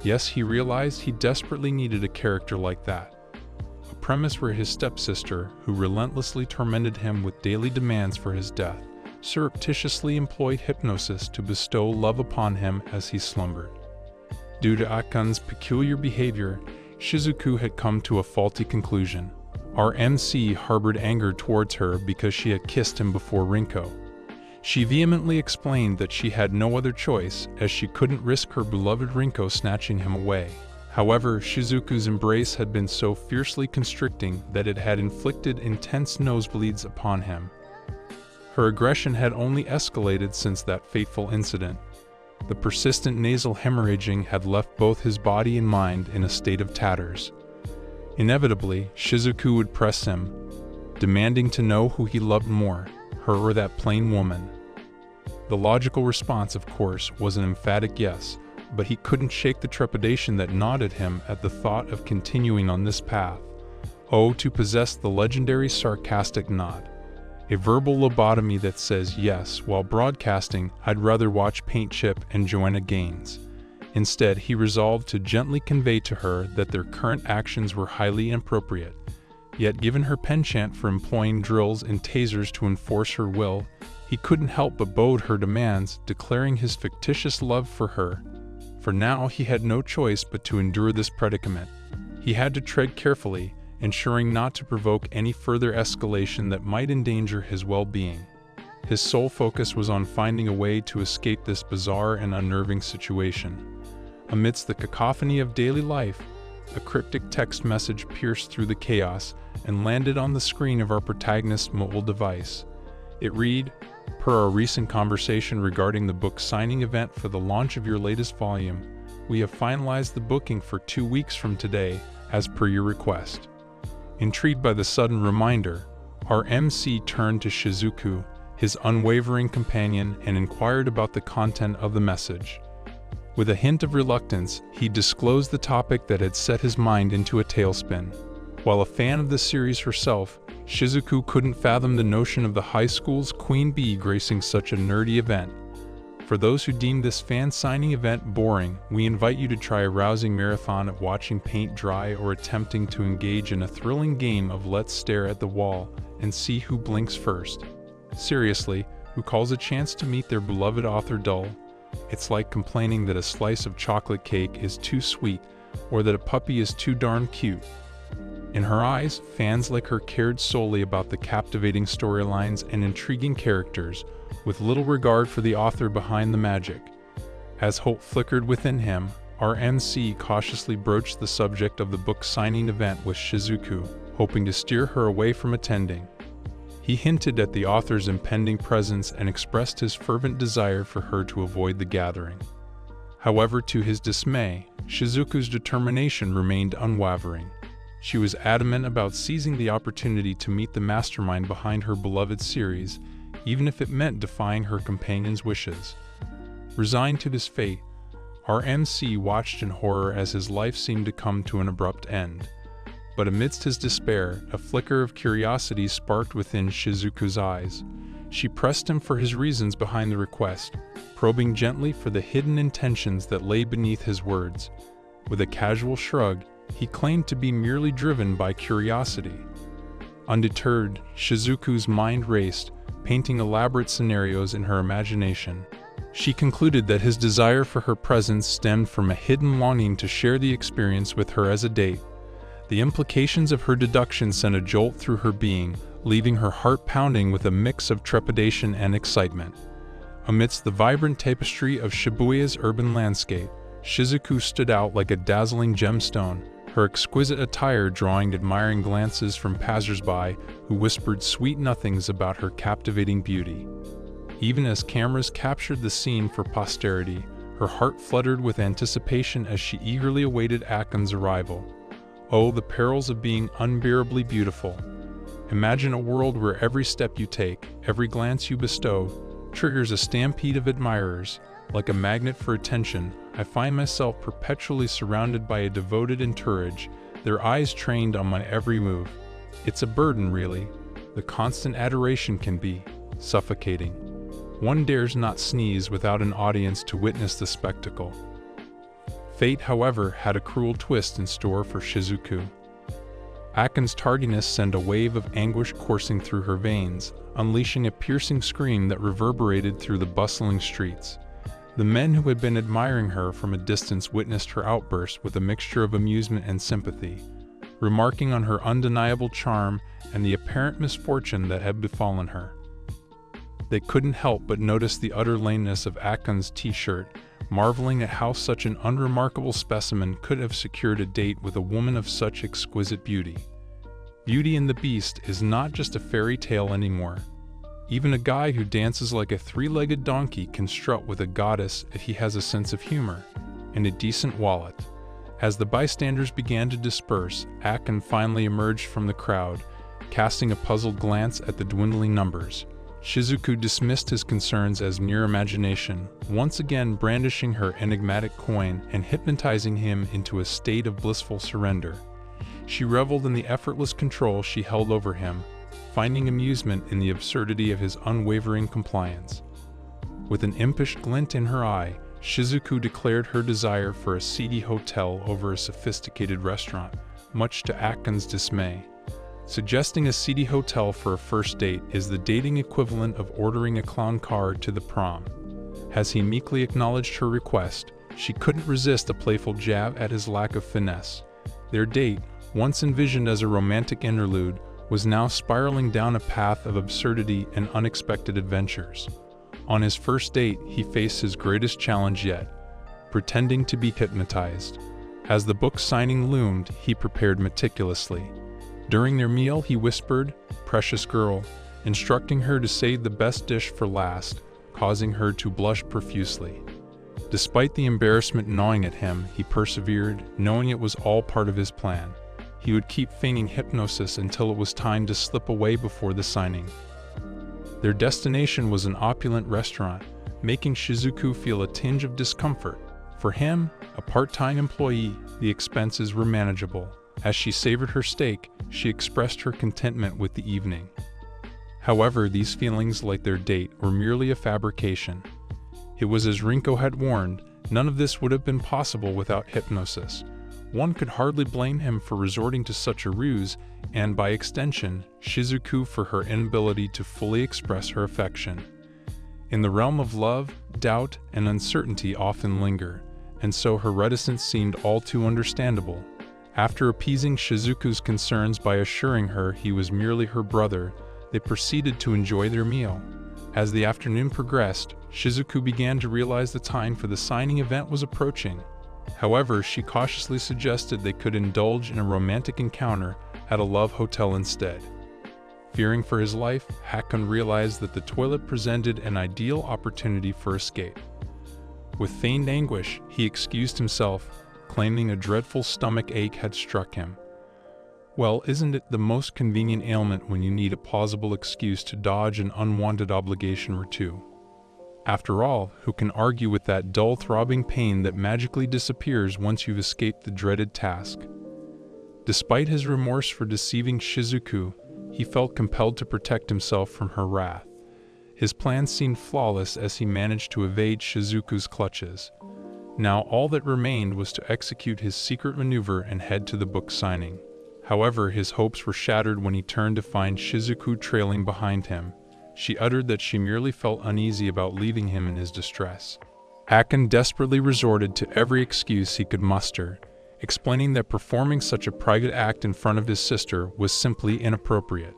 Yes, he realized he desperately needed a character like that. A premise where his stepsister, who relentlessly tormented him with daily demands for his death, surreptitiously employed hypnosis to bestow love upon him as he slumbered. Due to Akon's peculiar behavior, Shizuku had come to a faulty conclusion. Our MC harbored anger towards her because she had kissed him before Rinko. She vehemently explained that she had no other choice, as she couldn't risk her beloved Rinko snatching him away. However, Shizuku's embrace had been so fiercely constricting that it had inflicted intense nosebleeds upon him. Her aggression had only escalated since that fateful incident. The persistent nasal hemorrhaging had left both his body and mind in a state of tatters. Inevitably, Shizuku would press him, demanding to know who he loved more, her or that plain woman. The logical response, of course, was an emphatic yes, but he couldn't shake the trepidation that gnawed at him at the thought of continuing on this path. Oh, to possess the legendary sarcastic nod. A verbal lobotomy that says yes while broadcasting, "I'd rather watch Paint Chip and Joanna Gaines." Instead, he resolved to gently convey to her that their current actions were highly inappropriate. Yet given her penchant for employing drills and tasers to enforce her will, he couldn't help but bowed her demands, declaring his fictitious love for her. For now he had no choice but to endure this predicament. He had to tread carefully, ensuring not to provoke any further escalation that might endanger his well-being. His sole focus was on finding a way to escape this bizarre and unnerving situation. Amidst the cacophony of daily life, a cryptic text message pierced through the chaos and landed on the screen of our protagonist's mobile device. It read, "Per our recent conversation regarding the book signing event for the launch of your latest volume, we have finalized the booking for 2 weeks from today, as per your request." Intrigued by the sudden reminder, our MC turned to Shizuku, his unwavering companion, and inquired about the content of the message. With a hint of reluctance, he disclosed the topic that had set his mind into a tailspin. While a fan of the series herself, Shizuku couldn't fathom the notion of the high school's queen bee gracing such a nerdy event. For those who deem this fan signing event boring, we invite you to try a rousing marathon of watching paint dry or attempting to engage in a thrilling game of let's stare at the wall and see who blinks first. Seriously, who calls a chance to meet their beloved author dull? It's like complaining that a slice of chocolate cake is too sweet or that a puppy is too darn cute. In her eyes, fans like her cared solely about the captivating storylines and intriguing characters, with little regard for the author behind the magic. As hope flickered within him, our MC cautiously broached the subject of the book signing event with Shizuku, hoping to steer her away from attending. He hinted at the author's impending presence and expressed his fervent desire for her to avoid the gathering. However, to his dismay, Shizuku's determination remained unwavering. She was adamant about seizing the opportunity to meet the mastermind behind her beloved series, even if it meant defying her companion's wishes. Resigned to this fate, our MC watched in horror as his life seemed to come to an abrupt end. But amidst his despair, a flicker of curiosity sparked within Shizuku's eyes. She pressed him for his reasons behind the request, probing gently for the hidden intentions that lay beneath his words. With a casual shrug, he claimed to be merely driven by curiosity. Undeterred, Shizuku's mind raced, painting elaborate scenarios in her imagination. She concluded that his desire for her presence stemmed from a hidden longing to share the experience with her as a date. The implications of her deduction sent a jolt through her being, leaving her heart pounding with a mix of trepidation and excitement. Amidst the vibrant tapestry of Shibuya's urban landscape, Shizuku stood out like a dazzling gemstone, her exquisite attire drawing admiring glances from passersby who whispered sweet nothings about her captivating beauty. Even as cameras captured the scene for posterity, her heart fluttered with anticipation as she eagerly awaited Akon's arrival. Oh, the perils of being unbearably beautiful. Imagine a world where every step you take, every glance you bestow, triggers a stampede of admirers. Like a magnet for attention, I find myself perpetually surrounded by a devoted entourage, their eyes trained on my every move. It's a burden, really. The constant adoration can be suffocating. One dares not sneeze without an audience to witness the spectacle. Fate, however, had a cruel twist in store for Shizuku. Akon's tardiness sent a wave of anguish coursing through her veins, unleashing a piercing scream that reverberated through the bustling streets. The men who had been admiring her from a distance witnessed her outburst with a mixture of amusement and sympathy, remarking on her undeniable charm and the apparent misfortune that had befallen her. They couldn't help but notice the utter lameness of Akon's t-shirt, marveling at how such an unremarkable specimen could have secured a date with a woman of such exquisite beauty. Beauty and the Beast is not just a fairy tale anymore. Even a guy who dances like a three-legged donkey can strut with a goddess if he has a sense of humor and a decent wallet. As the bystanders began to disperse, Akon finally emerged from the crowd, casting a puzzled glance at the dwindling numbers. Shizuku dismissed his concerns as mere imagination, once again brandishing her enigmatic coin and hypnotizing him into a state of blissful surrender. She reveled in the effortless control she held over him, finding amusement in the absurdity of his unwavering compliance. With an impish glint in her eye, Shizuku declared her desire for a seedy hotel over a sophisticated restaurant, much to Akon's dismay. Suggesting a seedy hotel for a first date is the dating equivalent of ordering a clown car to the prom. As he meekly acknowledged her request, she couldn't resist a playful jab at his lack of finesse. Their date, once envisioned as a romantic interlude, was now spiraling down a path of absurdity and unexpected adventures. On his first date, he faced his greatest challenge yet, pretending to be hypnotized. As the book signing loomed, he prepared meticulously. During their meal, he whispered, "Precious girl," instructing her to save the best dish for last, causing her to blush profusely. Despite the embarrassment gnawing at him, he persevered, knowing it was all part of his plan. He would keep feigning hypnosis until it was time to slip away before the signing. Their destination was an opulent restaurant, making Shizuku feel a tinge of discomfort. For him, a part-time employee, the expenses were manageable. As she savored her steak, she expressed her contentment with the evening. However, these feelings, like their date, were merely a fabrication. It was as Rinko had warned, none of this would have been possible without hypnosis. One could hardly blame him for resorting to such a ruse, and by extension, Shizuku for her inability to fully express her affection. In the realm of love, doubt and uncertainty often linger, and so her reticence seemed all too understandable. After appeasing Shizuku's concerns by assuring her he was merely her brother, they proceeded to enjoy their meal. As the afternoon progressed, Shizuku began to realize the time for the signing event was approaching. However, she cautiously suggested they could indulge in a romantic encounter at a love hotel instead. Fearing for his life, Hakon realized that the toilet presented an ideal opportunity for escape. With feigned anguish, he excused himself, claiming a dreadful stomach ache had struck him. Well, isn't it the most convenient ailment when you need a plausible excuse to dodge an unwanted obligation or two? After all, who can argue with that dull throbbing pain that magically disappears once you've escaped the dreaded task? Despite his remorse for deceiving Shizuku, he felt compelled to protect himself from her wrath. His plan seemed flawless as he managed to evade Shizuku's clutches. Now all that remained was to execute his secret maneuver and head to the book signing. However, his hopes were shattered when he turned to find Shizuku trailing behind him. She uttered that she merely felt uneasy about leaving him in his distress. Hakon desperately resorted to every excuse he could muster, explaining that performing such a private act in front of his sister was simply inappropriate.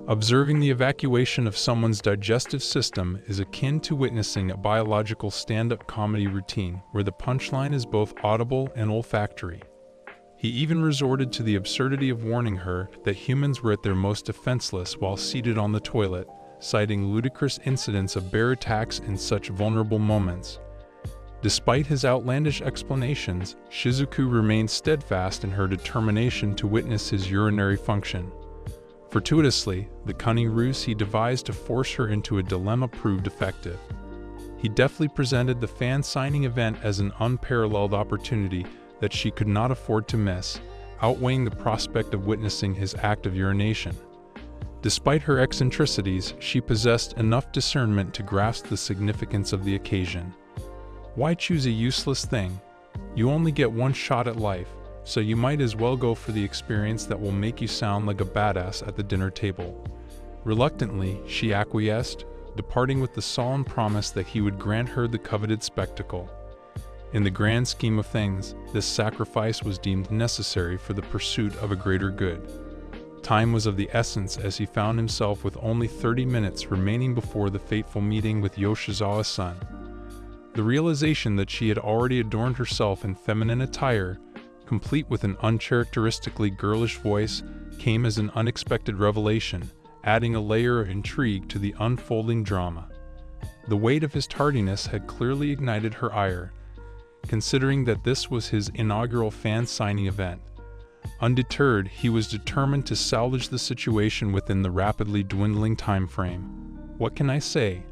Observing the evacuation of someone's digestive system is akin to witnessing a biological stand-up comedy routine where the punchline is both audible and olfactory. He even resorted to the absurdity of warning her that humans were at their most defenseless while seated on the toilet, citing ludicrous incidents of bear attacks in such vulnerable moments. Despite his outlandish explanations, Shizuku remained steadfast in her determination to witness his urinary function. Fortuitously, the cunning ruse he devised to force her into a dilemma proved effective. He deftly presented the fan signing event as an unparalleled opportunity that she could not afford to miss, outweighing the prospect of witnessing his act of urination. Despite her eccentricities, she possessed enough discernment to grasp the significance of the occasion. Why choose a useless thing? You only get one shot at life, so you might as well go for the experience that will make you sound like a badass at the dinner table. Reluctantly, she acquiesced, departing with the solemn promise that he would grant her the coveted spectacle. In the grand scheme of things, this sacrifice was deemed necessary for the pursuit of a greater good. Time was of the essence as he found himself with only 30 minutes remaining before the fateful meeting with Yoshizawa's son. The realization that she had already adorned herself in feminine attire, complete with an uncharacteristically girlish voice, came as an unexpected revelation, adding a layer of intrigue to the unfolding drama. The weight of his tardiness had clearly ignited her ire, considering that this was his inaugural fan signing event. Undeterred, he was determined to salvage the situation within the rapidly dwindling time frame. What can I say?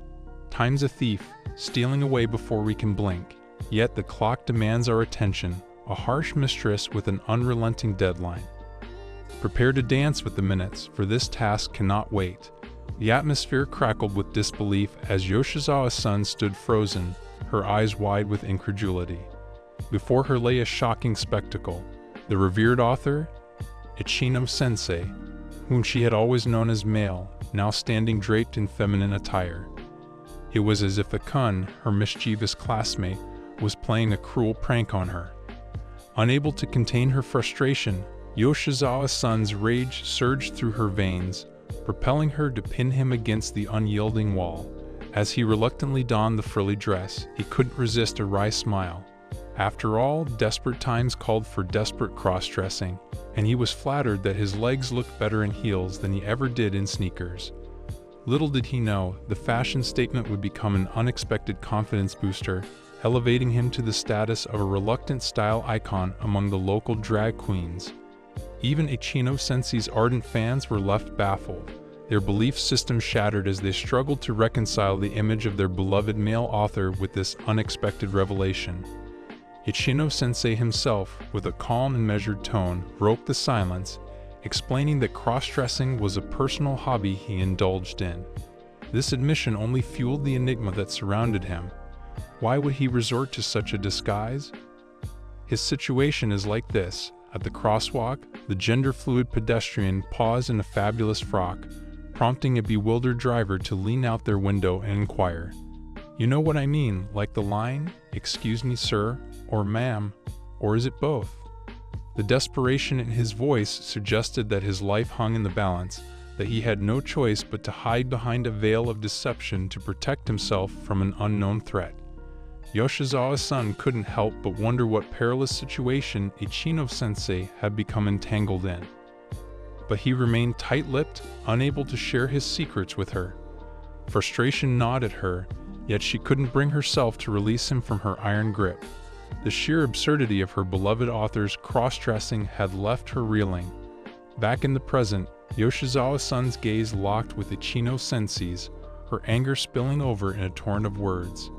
Time's a thief, stealing away before we can blink. Yet the clock demands our attention, a harsh mistress with an unrelenting deadline. Prepare to dance with the minutes, for this task cannot wait. The atmosphere crackled with disbelief as Yoshizawa's son stood frozen, her eyes wide with incredulity. Before her lay a shocking spectacle. The revered author, Ichino-sensei, whom she had always known as male, now standing draped in feminine attire. It was as if Akun, her mischievous classmate, was playing a cruel prank on her. Unable to contain her frustration, Yoshizawa's son's rage surged through her veins, propelling her to pin him against the unyielding wall. As he reluctantly donned the frilly dress, he couldn't resist a wry smile. After all, desperate times called for desperate cross-dressing, and he was flattered that his legs looked better in heels than he ever did in sneakers. Little did he know, the fashion statement would become an unexpected confidence booster, elevating him to the status of a reluctant style icon among the local drag queens. Even Ichino-sensei's ardent fans were left baffled, their belief system shattered as they struggled to reconcile the image of their beloved male author with this unexpected revelation. Ichino-sensei himself, with a calm and measured tone, broke the silence, explaining that cross-dressing was a personal hobby he indulged in. This admission only fueled the enigma that surrounded him. Why would he resort to such a disguise? His situation is like this. At the crosswalk, the gender-fluid pedestrian paused in a fabulous frock, prompting a bewildered driver to lean out their window and inquire, "You know what I mean, like the line, 'Excuse me, sir,' or 'ma'am,' or is it both?" The desperation in his voice suggested that his life hung in the balance, that he had no choice but to hide behind a veil of deception to protect himself from an unknown threat. Yoshizawa-san couldn't help but wonder what perilous situation Ichino-sensei had become entangled in. But he remained tight-lipped, unable to share his secrets with her. Frustration gnawed at her, yet she couldn't bring herself to release him from her iron grip. The sheer absurdity of her beloved author's cross-dressing had left her reeling. Back in the present, Yoshizawa-san's gaze locked with Ichino-sensei's, her anger spilling over in a torrent of words.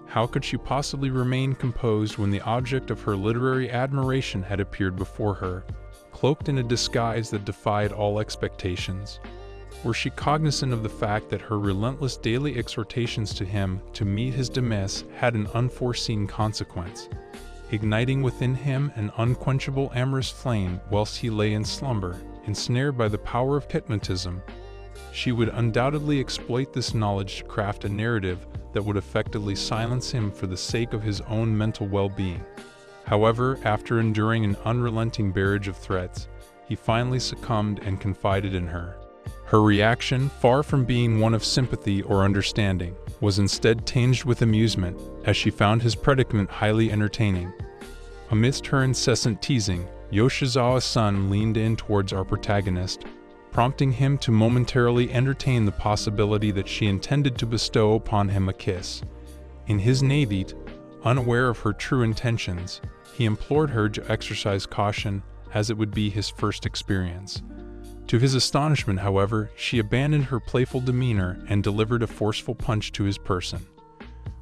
How could she possibly remain composed when the object of her literary admiration had appeared before her, cloaked in a disguise that defied all expectations? Was she cognizant of the fact that her relentless daily exhortations to him to meet his demise had an unforeseen consequence, igniting within him an unquenchable amorous flame whilst he lay in slumber, ensnared by the power of hypnotism? She would undoubtedly exploit this knowledge to craft a narrative that would effectively silence him for the sake of his own mental well-being. However, after enduring an unrelenting barrage of threats, he finally succumbed and confided in her. Her reaction, far from being one of sympathy or understanding, was instead tinged with amusement, as she found his predicament highly entertaining. Amidst her incessant teasing, Yoshizawa-san leaned in towards our protagonist, prompting him to momentarily entertain the possibility that she intended to bestow upon him a kiss. In his naivete, unaware of her true intentions, he implored her to exercise caution, as it would be his first experience. To his astonishment, however, she abandoned her playful demeanor and delivered a forceful punch to his person.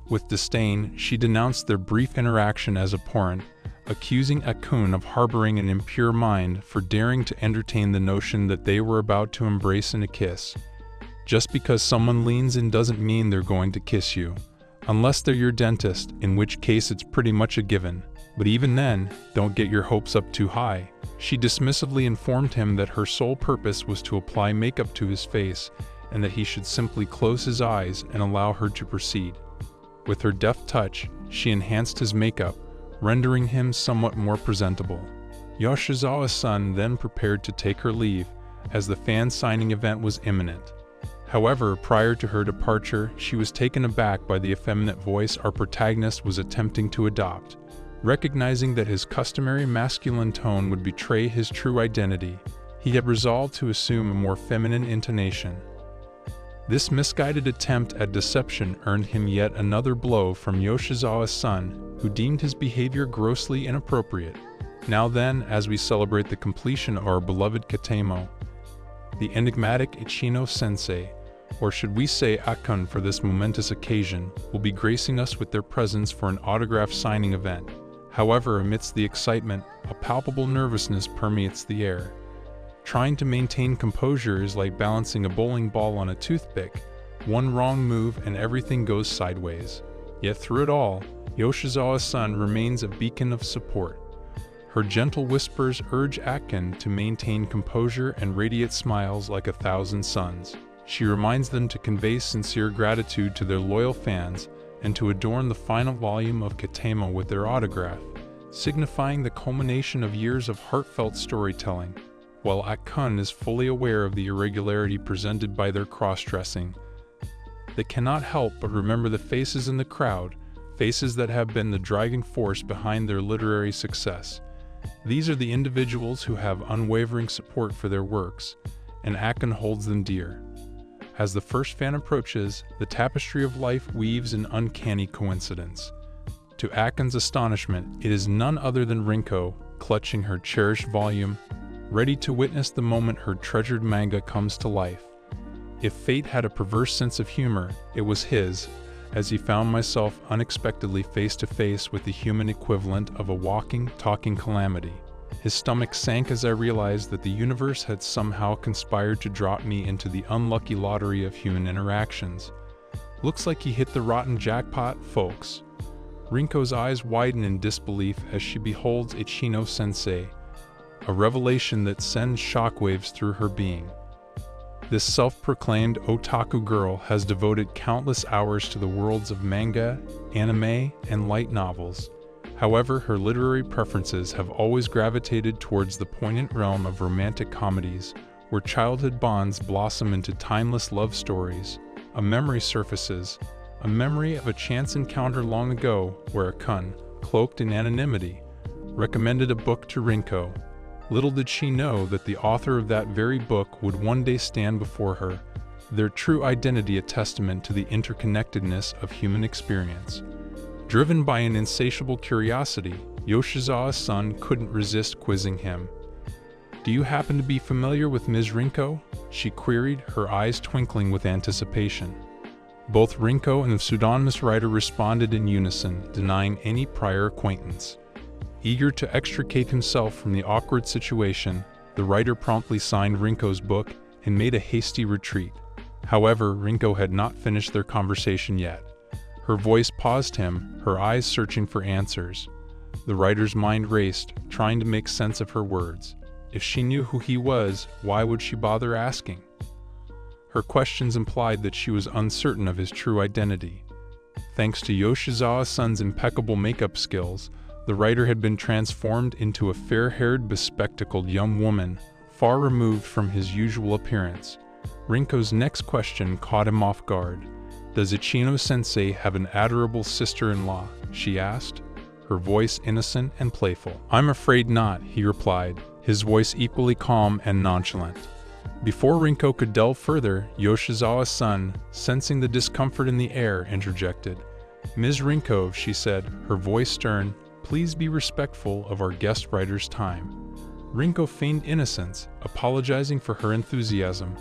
With disdain, she denounced their brief interaction as abhorrent, accusing Akun of harboring an impure mind for daring to entertain the notion that they were about to embrace in a kiss. Just because someone leans in doesn't mean they're going to kiss you, unless they're your dentist, in which case it's pretty much a given. But even then, don't get your hopes up too high. She dismissively informed him that her sole purpose was to apply makeup to his face, and that he should simply close his eyes and allow her to proceed. With her deft touch, she enhanced his makeup, rendering him somewhat more presentable. Yoshizawa-san then prepared to take her leave, as the fan signing event was imminent. However, prior to her departure, she was taken aback by the effeminate voice our protagonist was attempting to adopt. Recognizing that his customary masculine tone would betray his true identity, he had resolved to assume a more feminine intonation. This misguided attempt at deception earned him yet another blow from Yoshizawa-san, who deemed his behavior grossly inappropriate. Now then, as we celebrate the completion of our beloved Katemo, the enigmatic Ichino-sensei, or should we say Akun for this momentous occasion, will be gracing us with their presence for an autograph signing event. However, amidst the excitement, a palpable nervousness permeates the air. Trying to maintain composure is like balancing a bowling ball on a toothpick. One wrong move and everything goes sideways. Yet through it all, Yoshizawa-san remains a beacon of support. Her gentle whispers urge Akun to maintain composure and radiate smiles like 1,000 suns. She reminds them to convey sincere gratitude to their loyal fans and to adorn the final volume of Katemo with their autograph, signifying the culmination of years of heartfelt storytelling. While Akun is fully aware of the irregularity presented by their cross-dressing, they cannot help but remember the faces in the crowd, faces that have been the driving force behind their literary success. These are the individuals who have unwavering support for their works, and Akun holds them dear. As the first fan approaches, the tapestry of life weaves an uncanny coincidence. To Akun's astonishment, it is none other than Rinko, clutching her cherished volume, ready to witness the moment her treasured manga comes to life. If fate had a perverse sense of humor, it was his, as he found myself unexpectedly face to face with the human equivalent of a walking, talking calamity. His stomach sank as I realized that the universe had somehow conspired to drop me into the unlucky lottery of human interactions. Looks like he hit the rotten jackpot, folks. Rinko's eyes widen in disbelief as she beholds Ichino-sensei, a revelation that sends shockwaves through her being. This self-proclaimed otaku girl has devoted countless hours to the worlds of manga, anime, and light novels. However, her literary preferences have always gravitated towards the poignant realm of romantic comedies, where childhood bonds blossom into timeless love stories. A memory surfaces, a memory of a chance encounter long ago where a kun, cloaked in anonymity, recommended a book to Rinko. Little did she know that the author of that very book would one day stand before her, their true identity a testament to the interconnectedness of human experience. Driven by an insatiable curiosity, Yoshizawa's son couldn't resist quizzing him. "Do you happen to be familiar with Ms. Rinko?" she queried, her eyes twinkling with anticipation. Both Rinko and the pseudonymous writer responded in unison, denying any prior acquaintance. Eager to extricate himself from the awkward situation, the writer promptly signed Rinko's book and made a hasty retreat. However, Rinko had not finished their conversation yet. Her voice paused him, her eyes searching for answers. The writer's mind raced, trying to make sense of her words. If she knew who he was, why would she bother asking? Her questions implied that she was uncertain of his true identity. Thanks to Yoshizawa's son's impeccable makeup skills, the writer had been transformed into a fair-haired, bespectacled young woman, far removed from his usual appearance. Rinko's next question caught him off guard. "Does Ichino-sensei have an adorable sister-in-law?" she asked, her voice innocent and playful. "I'm afraid not," he replied, his voice equally calm and nonchalant. Before Rinko could delve further, Yoshizawa's son, sensing the discomfort in the air, interjected. "Ms. Rinko," she said, her voice stern, "please be respectful of our guest writer's time." Rinko feigned innocence, apologizing for her enthusiasm.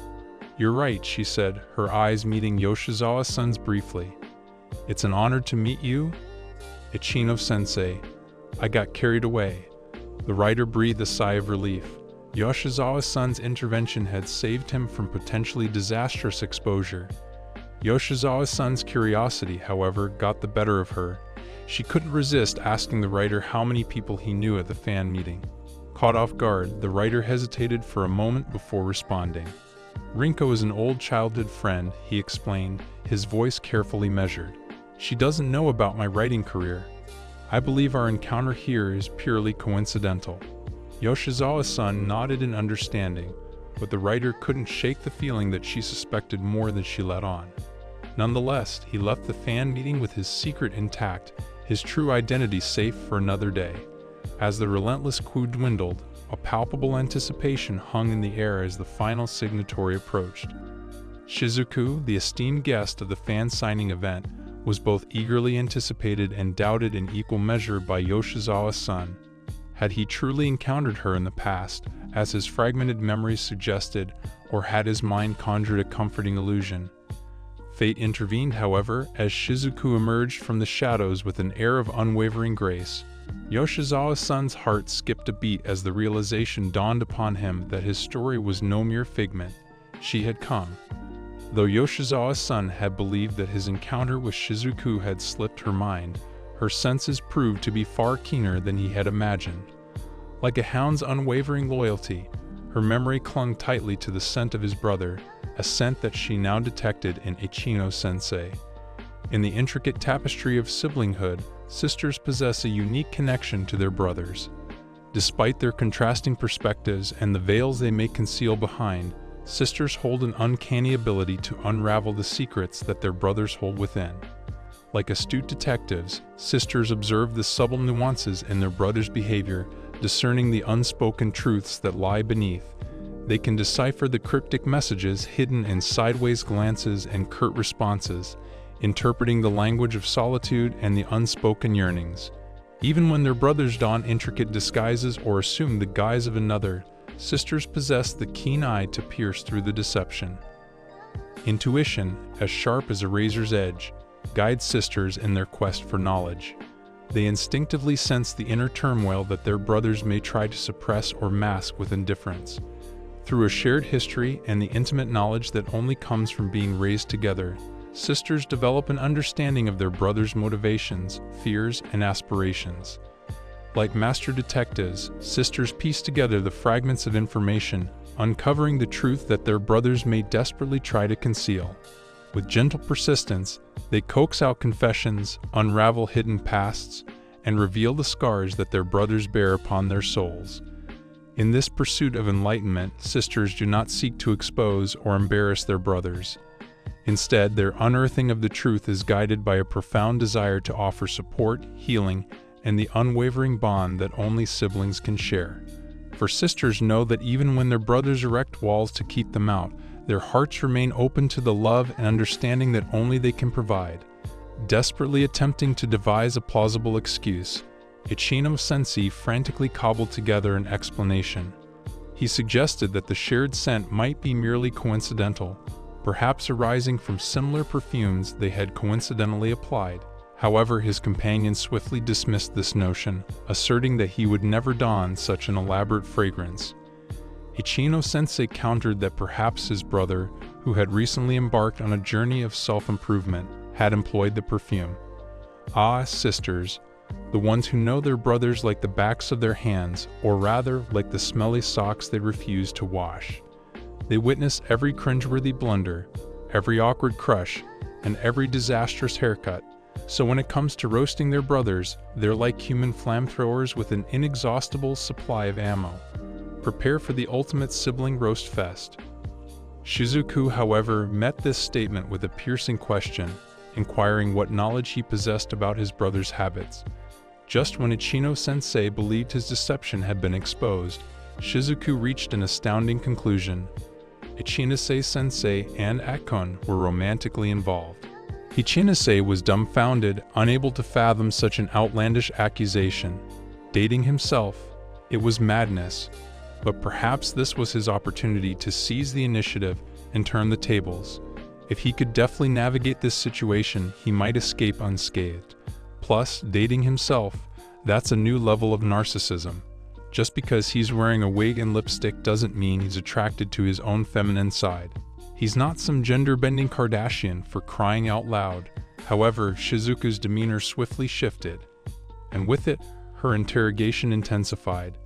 "You're right," she said, her eyes meeting Yoshizawa's son's briefly. "It's an honor to meet you, Ichino-sensei. I got carried away." The writer breathed a sigh of relief. Yoshizawa's son's intervention had saved him from potentially disastrous exposure. Yoshizawa's son's curiosity, however, got the better of her. She couldn't resist asking the writer how many people he knew at the fan meeting. Caught off guard, the writer hesitated for a moment before responding. "Rinko is an old childhood friend," he explained, his voice carefully measured. "She doesn't know about my writing career. I believe our encounter here is purely coincidental." Yoshizawa's son nodded in understanding, but the writer couldn't shake the feeling that she suspected more than she let on. Nonetheless, he left the fan meeting with his secret intact, his true identity safe for another day. As the relentless queue dwindled, a palpable anticipation hung in the air as the final signatory approached. Shizuku, the esteemed guest of the fan signing event, was both eagerly anticipated and doubted in equal measure by Yoshizawa's son. Had he truly encountered her in the past, as his fragmented memories suggested, or had his mind conjured a comforting illusion? Fate intervened, however, as Shizuku emerged from the shadows with an air of unwavering grace. Yoshizawa's son's heart skipped a beat as the realization dawned upon him that his story was no mere figment. She had come. Though Yoshizawa's son had believed that his encounter with Shizuku had slipped her mind, her senses proved to be far keener than he had imagined. Like a hound's unwavering loyalty, her memory clung tightly to the scent of his brother, a scent that she now detected in Ichino-sensei. In the intricate tapestry of siblinghood, sisters possess a unique connection to their brothers. Despite their contrasting perspectives and the veils they may conceal behind, sisters hold an uncanny ability to unravel the secrets that their brothers hold within. Like astute detectives, sisters observe the subtle nuances in their brothers' behavior, discerning the unspoken truths that lie beneath. They can decipher the cryptic messages hidden in sideways glances and curt responses, interpreting the language of solitude and the unspoken yearnings. Even when their brothers don intricate disguises or assume the guise of another, sisters possess the keen eye to pierce through the deception. Intuition, as sharp as a razor's edge, guides sisters in their quest for knowledge. They instinctively sense the inner turmoil that their brothers may try to suppress or mask with indifference. Through a shared history and the intimate knowledge that only comes from being raised together, sisters develop an understanding of their brothers' motivations, fears, and aspirations. Like master detectives, sisters piece together the fragments of information, uncovering the truth that their brothers may desperately try to conceal. With gentle persistence, they coax out confessions, unravel hidden pasts, and reveal the scars that their brothers bear upon their souls. In this pursuit of enlightenment, sisters do not seek to expose or embarrass their brothers. Instead, their unearthing of the truth is guided by a profound desire to offer support, healing, and the unwavering bond that only siblings can share. For sisters know that even when their brothers erect walls to keep them out, their hearts remain open to the love and understanding that only they can provide. Desperately attempting to devise a plausible excuse, Ichino-sensei frantically cobbled together an explanation. He suggested that the shared scent might be merely coincidental, perhaps arising from similar perfumes they had coincidentally applied. However, his companion swiftly dismissed this notion, asserting that he would never don such an elaborate fragrance. Ichino-sensei countered that perhaps his brother, who had recently embarked on a journey of self-improvement, had employed the perfume. Ah, sisters, the ones who know their brothers like the backs of their hands, or rather, like the smelly socks they refuse to wash. They witness every cringeworthy blunder, every awkward crush, and every disastrous haircut. So when it comes to roasting their brothers, they're like human flamethrowers with an inexhaustible supply of ammo. Prepare for the ultimate sibling roast fest. Shizuku, however, met this statement with a piercing question, inquiring what knowledge he possessed about his brother's habits. Just when Ichino-sensei believed his deception had been exposed, Shizuku reached an astounding conclusion. Ichinose-sensei and Akon were romantically involved. Ichinose was dumbfounded, unable to fathom such an outlandish accusation. Dating himself, it was madness. But perhaps this was his opportunity to seize the initiative and turn the tables. If he could deftly navigate this situation, he might escape unscathed. Plus, dating himself, that's a new level of narcissism. Just because he's wearing a wig and lipstick doesn't mean he's attracted to his own feminine side. He's not some gender-bending Kardashian, for crying out loud. However, Shizuku's demeanor swiftly shifted, and with it, her interrogation intensified.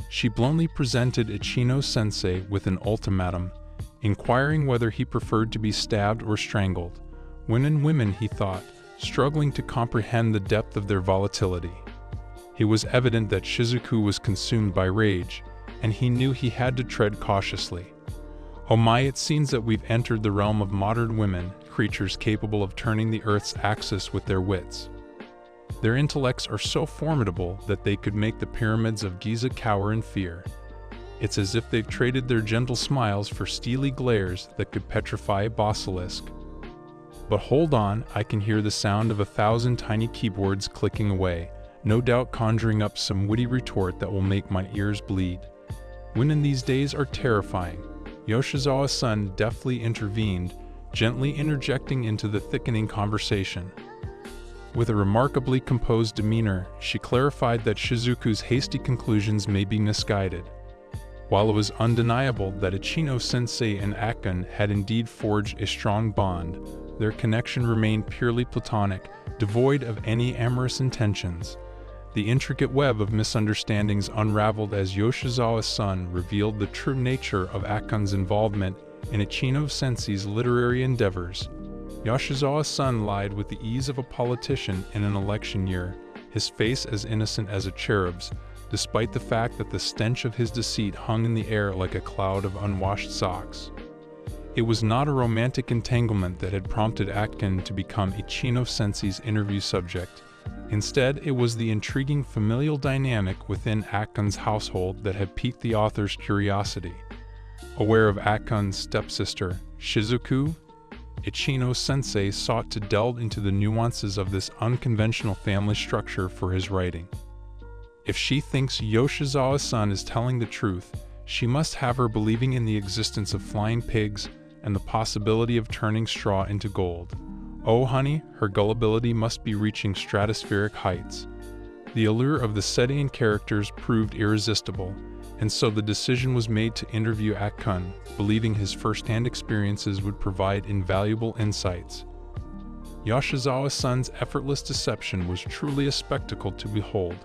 She bluntly presented Ichino-sensei with an ultimatum, inquiring whether he preferred to be stabbed or strangled. Men and women, he thought, struggling to comprehend the depth of their volatility. It was evident that Shizuku was consumed by rage, and he knew he had to tread cautiously. Oh my, it seems that we've entered the realm of modern women, creatures capable of turning the Earth's axis with their wits. Their intellects are so formidable that they could make the pyramids of Giza cower in fear. It's as if they've traded their gentle smiles for steely glares that could petrify a basilisk. But hold on, I can hear the sound of 1,000 tiny keyboards clicking away, no doubt conjuring up some witty retort that will make my ears bleed. Women these days are terrifying. Yoshizawa's son deftly intervened, gently interjecting into the thickening conversation. With a remarkably composed demeanor, she clarified that Shizuku's hasty conclusions may be misguided. While it was undeniable that Ichino-sensei and Akon had indeed forged a strong bond, their connection remained purely platonic, devoid of any amorous intentions. The intricate web of misunderstandings unraveled as Yoshizawa's son revealed the true nature of Akon's involvement in Ichino-sensei's literary endeavors. Yoshizawa's son lied with the ease of a politician in an election year, his face as innocent as a cherub's, despite the fact that the stench of his deceit hung in the air like a cloud of unwashed socks. It was not a romantic entanglement that had prompted Akon to become Ichino-sensei's interview subject. Instead, it was the intriguing familial dynamic within Akon's household that had piqued the author's curiosity. Aware of Akon's stepsister, Shizuku, Ichino-sensei sought to delve into the nuances of this unconventional family structure for his writing. If she thinks Yoshizawa's son is telling the truth, she must have her believing in the existence of flying pigs and the possibility of turning straw into gold. Oh honey, her gullibility must be reaching stratospheric heights. The allure of the Setian characters proved irresistible, and so the decision was made to interview Akon, believing his first-hand experiences would provide invaluable insights. Yoshizawa's son's effortless deception was truly a spectacle to behold.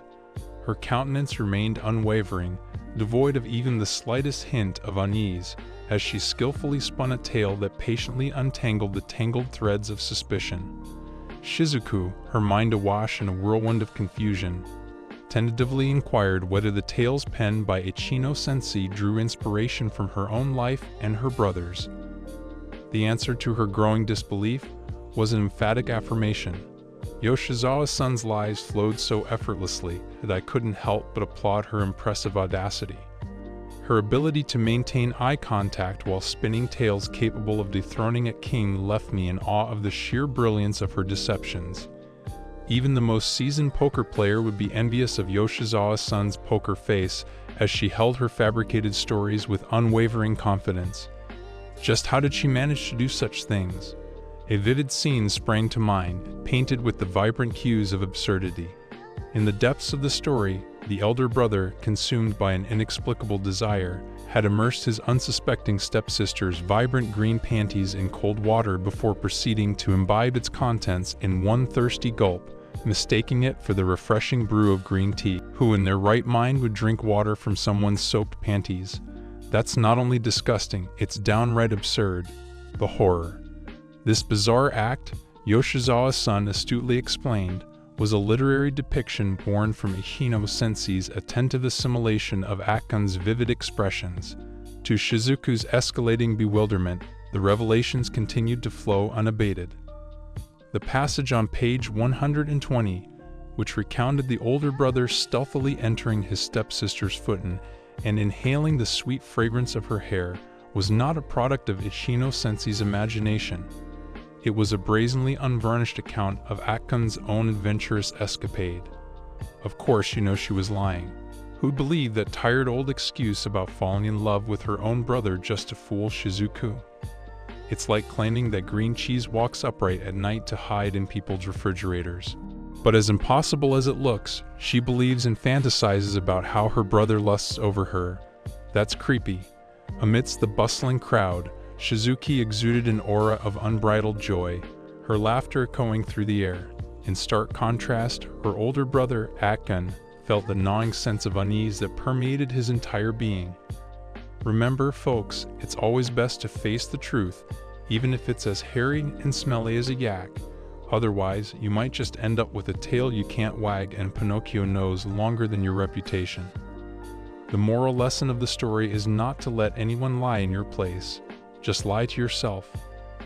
Her countenance remained unwavering, devoid of even the slightest hint of unease, as she skillfully spun a tale that patiently untangled the tangled threads of suspicion. Shizuku, her mind awash in a whirlwind of confusion, tentatively inquired whether the tales penned by Ichino-sensei drew inspiration from her own life and her brother's. The answer to her growing disbelief was an emphatic affirmation. Yoshizawa-san's lies flowed so effortlessly that I couldn't help but applaud her impressive audacity. Her ability to maintain eye contact while spinning tales capable of dethroning a king left me in awe of the sheer brilliance of her deceptions. Even the most seasoned poker player would be envious of Yoshizawa-san's poker face as she held her fabricated stories with unwavering confidence. Just how did she manage to do such things? A vivid scene sprang to mind, painted with the vibrant hues of absurdity. In the depths of the story, the elder brother, consumed by an inexplicable desire, had immersed his unsuspecting stepsister's vibrant green panties in cold water before proceeding to imbibe its contents in one thirsty gulp, mistaking it for the refreshing brew of green tea. Who in their right mind would drink water from someone's soaked panties? That's not only disgusting, it's downright absurd. The horror. This bizarre act, Yoshizawa-san astutely explained, was a literary depiction born from Ichino-sensei's attentive assimilation of Akan's vivid expressions. To Shizuku's escalating bewilderment, the revelations continued to flow unabated. The passage on page 120, which recounted the older brother stealthily entering his stepsister's futon and inhaling the sweet fragrance of her hair, was not a product of Ichino-sensei's imagination. It was a brazenly unvarnished account of Akan's own adventurous escapade. Of course, you know she was lying. Who'd believe that tired old excuse about falling in love with her own brother just to fool Shizuku? It's like claiming that green cheese walks upright at night to hide in people's refrigerators. But as impossible as it looks, she believes and fantasizes about how her brother lusts over her. That's creepy. Amidst the bustling crowd, Shizuki exuded an aura of unbridled joy, her laughter echoing through the air. In stark contrast, her older brother, Akan, felt the gnawing sense of unease that permeated his entire being. Remember, folks, it's always best to face the truth, even if it's as hairy and smelly as a yak. Otherwise, you might just end up with a tail you can't wag and Pinocchio knows longer than your reputation. The moral lesson of the story is not to let anyone lie in your place. Just lie to yourself.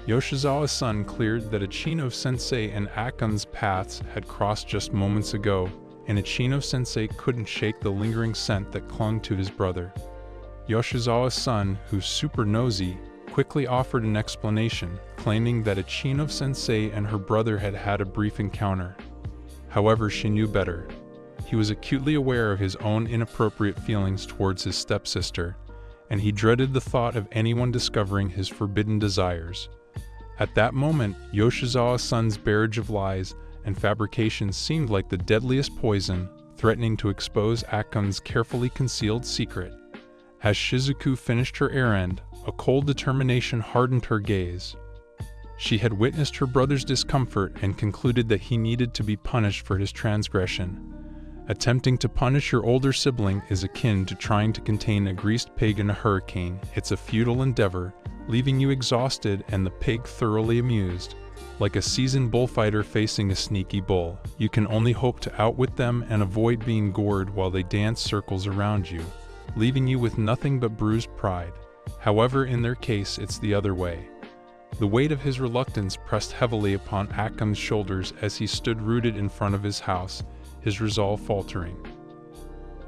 Yoshizawa-san cleared that Ichino-sensei and Akan's paths had crossed just moments ago, and Ichino-sensei couldn't shake the lingering scent that clung to his brother. Yoshizawa-san, who's super nosy, quickly offered an explanation, claiming that Ichino-sensei and her brother had had a brief encounter. However, she knew better. He was acutely aware of his own inappropriate feelings towards his stepsister, and he dreaded the thought of anyone discovering his forbidden desires. At that moment, Yoshizawa-san's barrage of lies and fabrications seemed like the deadliest poison, threatening to expose Akan's carefully concealed secret. As Shizuku finished her errand, a cold determination hardened her gaze. She had witnessed her brother's discomfort and concluded that he needed to be punished for his transgression. Attempting to punish your older sibling is akin to trying to contain a greased pig in a hurricane. It's a futile endeavor, leaving you exhausted and the pig thoroughly amused. Like a seasoned bullfighter facing a sneaky bull, you can only hope to outwit them and avoid being gored while they dance circles around you, leaving you with nothing but bruised pride. However, in their case, it's the other way. The weight of his reluctance pressed heavily upon Akan's shoulders as he stood rooted in front of his house, his resolve faltering.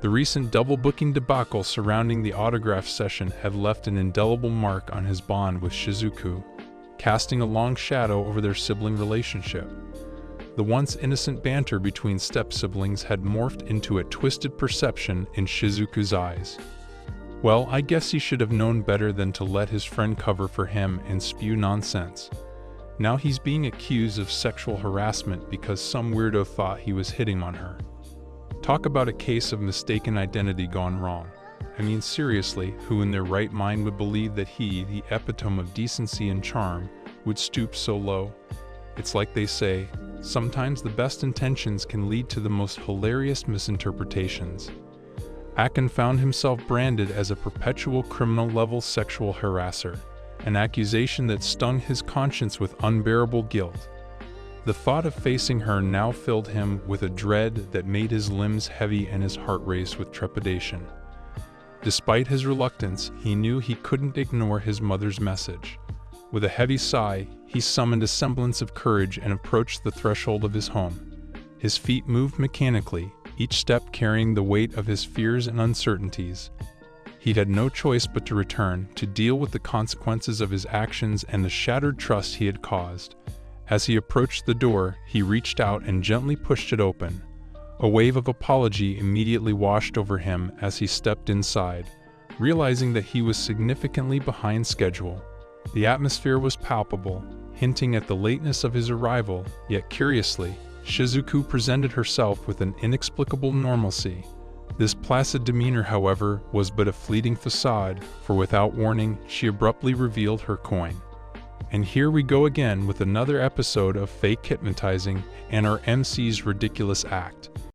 The recent double-booking debacle surrounding the autograph session had left an indelible mark on his bond with Shizuku, casting a long shadow over their sibling relationship. The once innocent banter between step-siblings had morphed into a twisted perception in Shizuku's eyes. Well, I guess he should have known better than to let his friend cover for him and spew nonsense. Now he's being accused of sexual harassment because some weirdo thought he was hitting on her. Talk about a case of mistaken identity gone wrong. I mean, seriously, who in their right mind would believe that he, the epitome of decency and charm, would stoop so low? It's like they say, sometimes the best intentions can lead to the most hilarious misinterpretations. Akan found himself branded as a perpetual criminal-level sexual harasser, an accusation that stung his conscience with unbearable guilt. The thought of facing her now filled him with a dread that made his limbs heavy and his heart race with trepidation. Despite his reluctance, he knew he couldn't ignore his mother's message. With a heavy sigh, he summoned a semblance of courage and approached the threshold of his home. His feet moved mechanically, each step carrying the weight of his fears and uncertainties. He had no choice but to return, to deal with the consequences of his actions and the shattered trust he had caused. As he approached the door, he reached out and gently pushed it open. A wave of apology immediately washed over him as he stepped inside, realizing that he was significantly behind schedule. The atmosphere was palpable, hinting at the lateness of his arrival, yet curiously, Shizuku presented herself with an inexplicable normalcy. This placid demeanor, however, was but a fleeting facade, for without warning, she abruptly revealed her coin. And here we go again with another episode of fake hypnotizing and our MC's ridiculous act.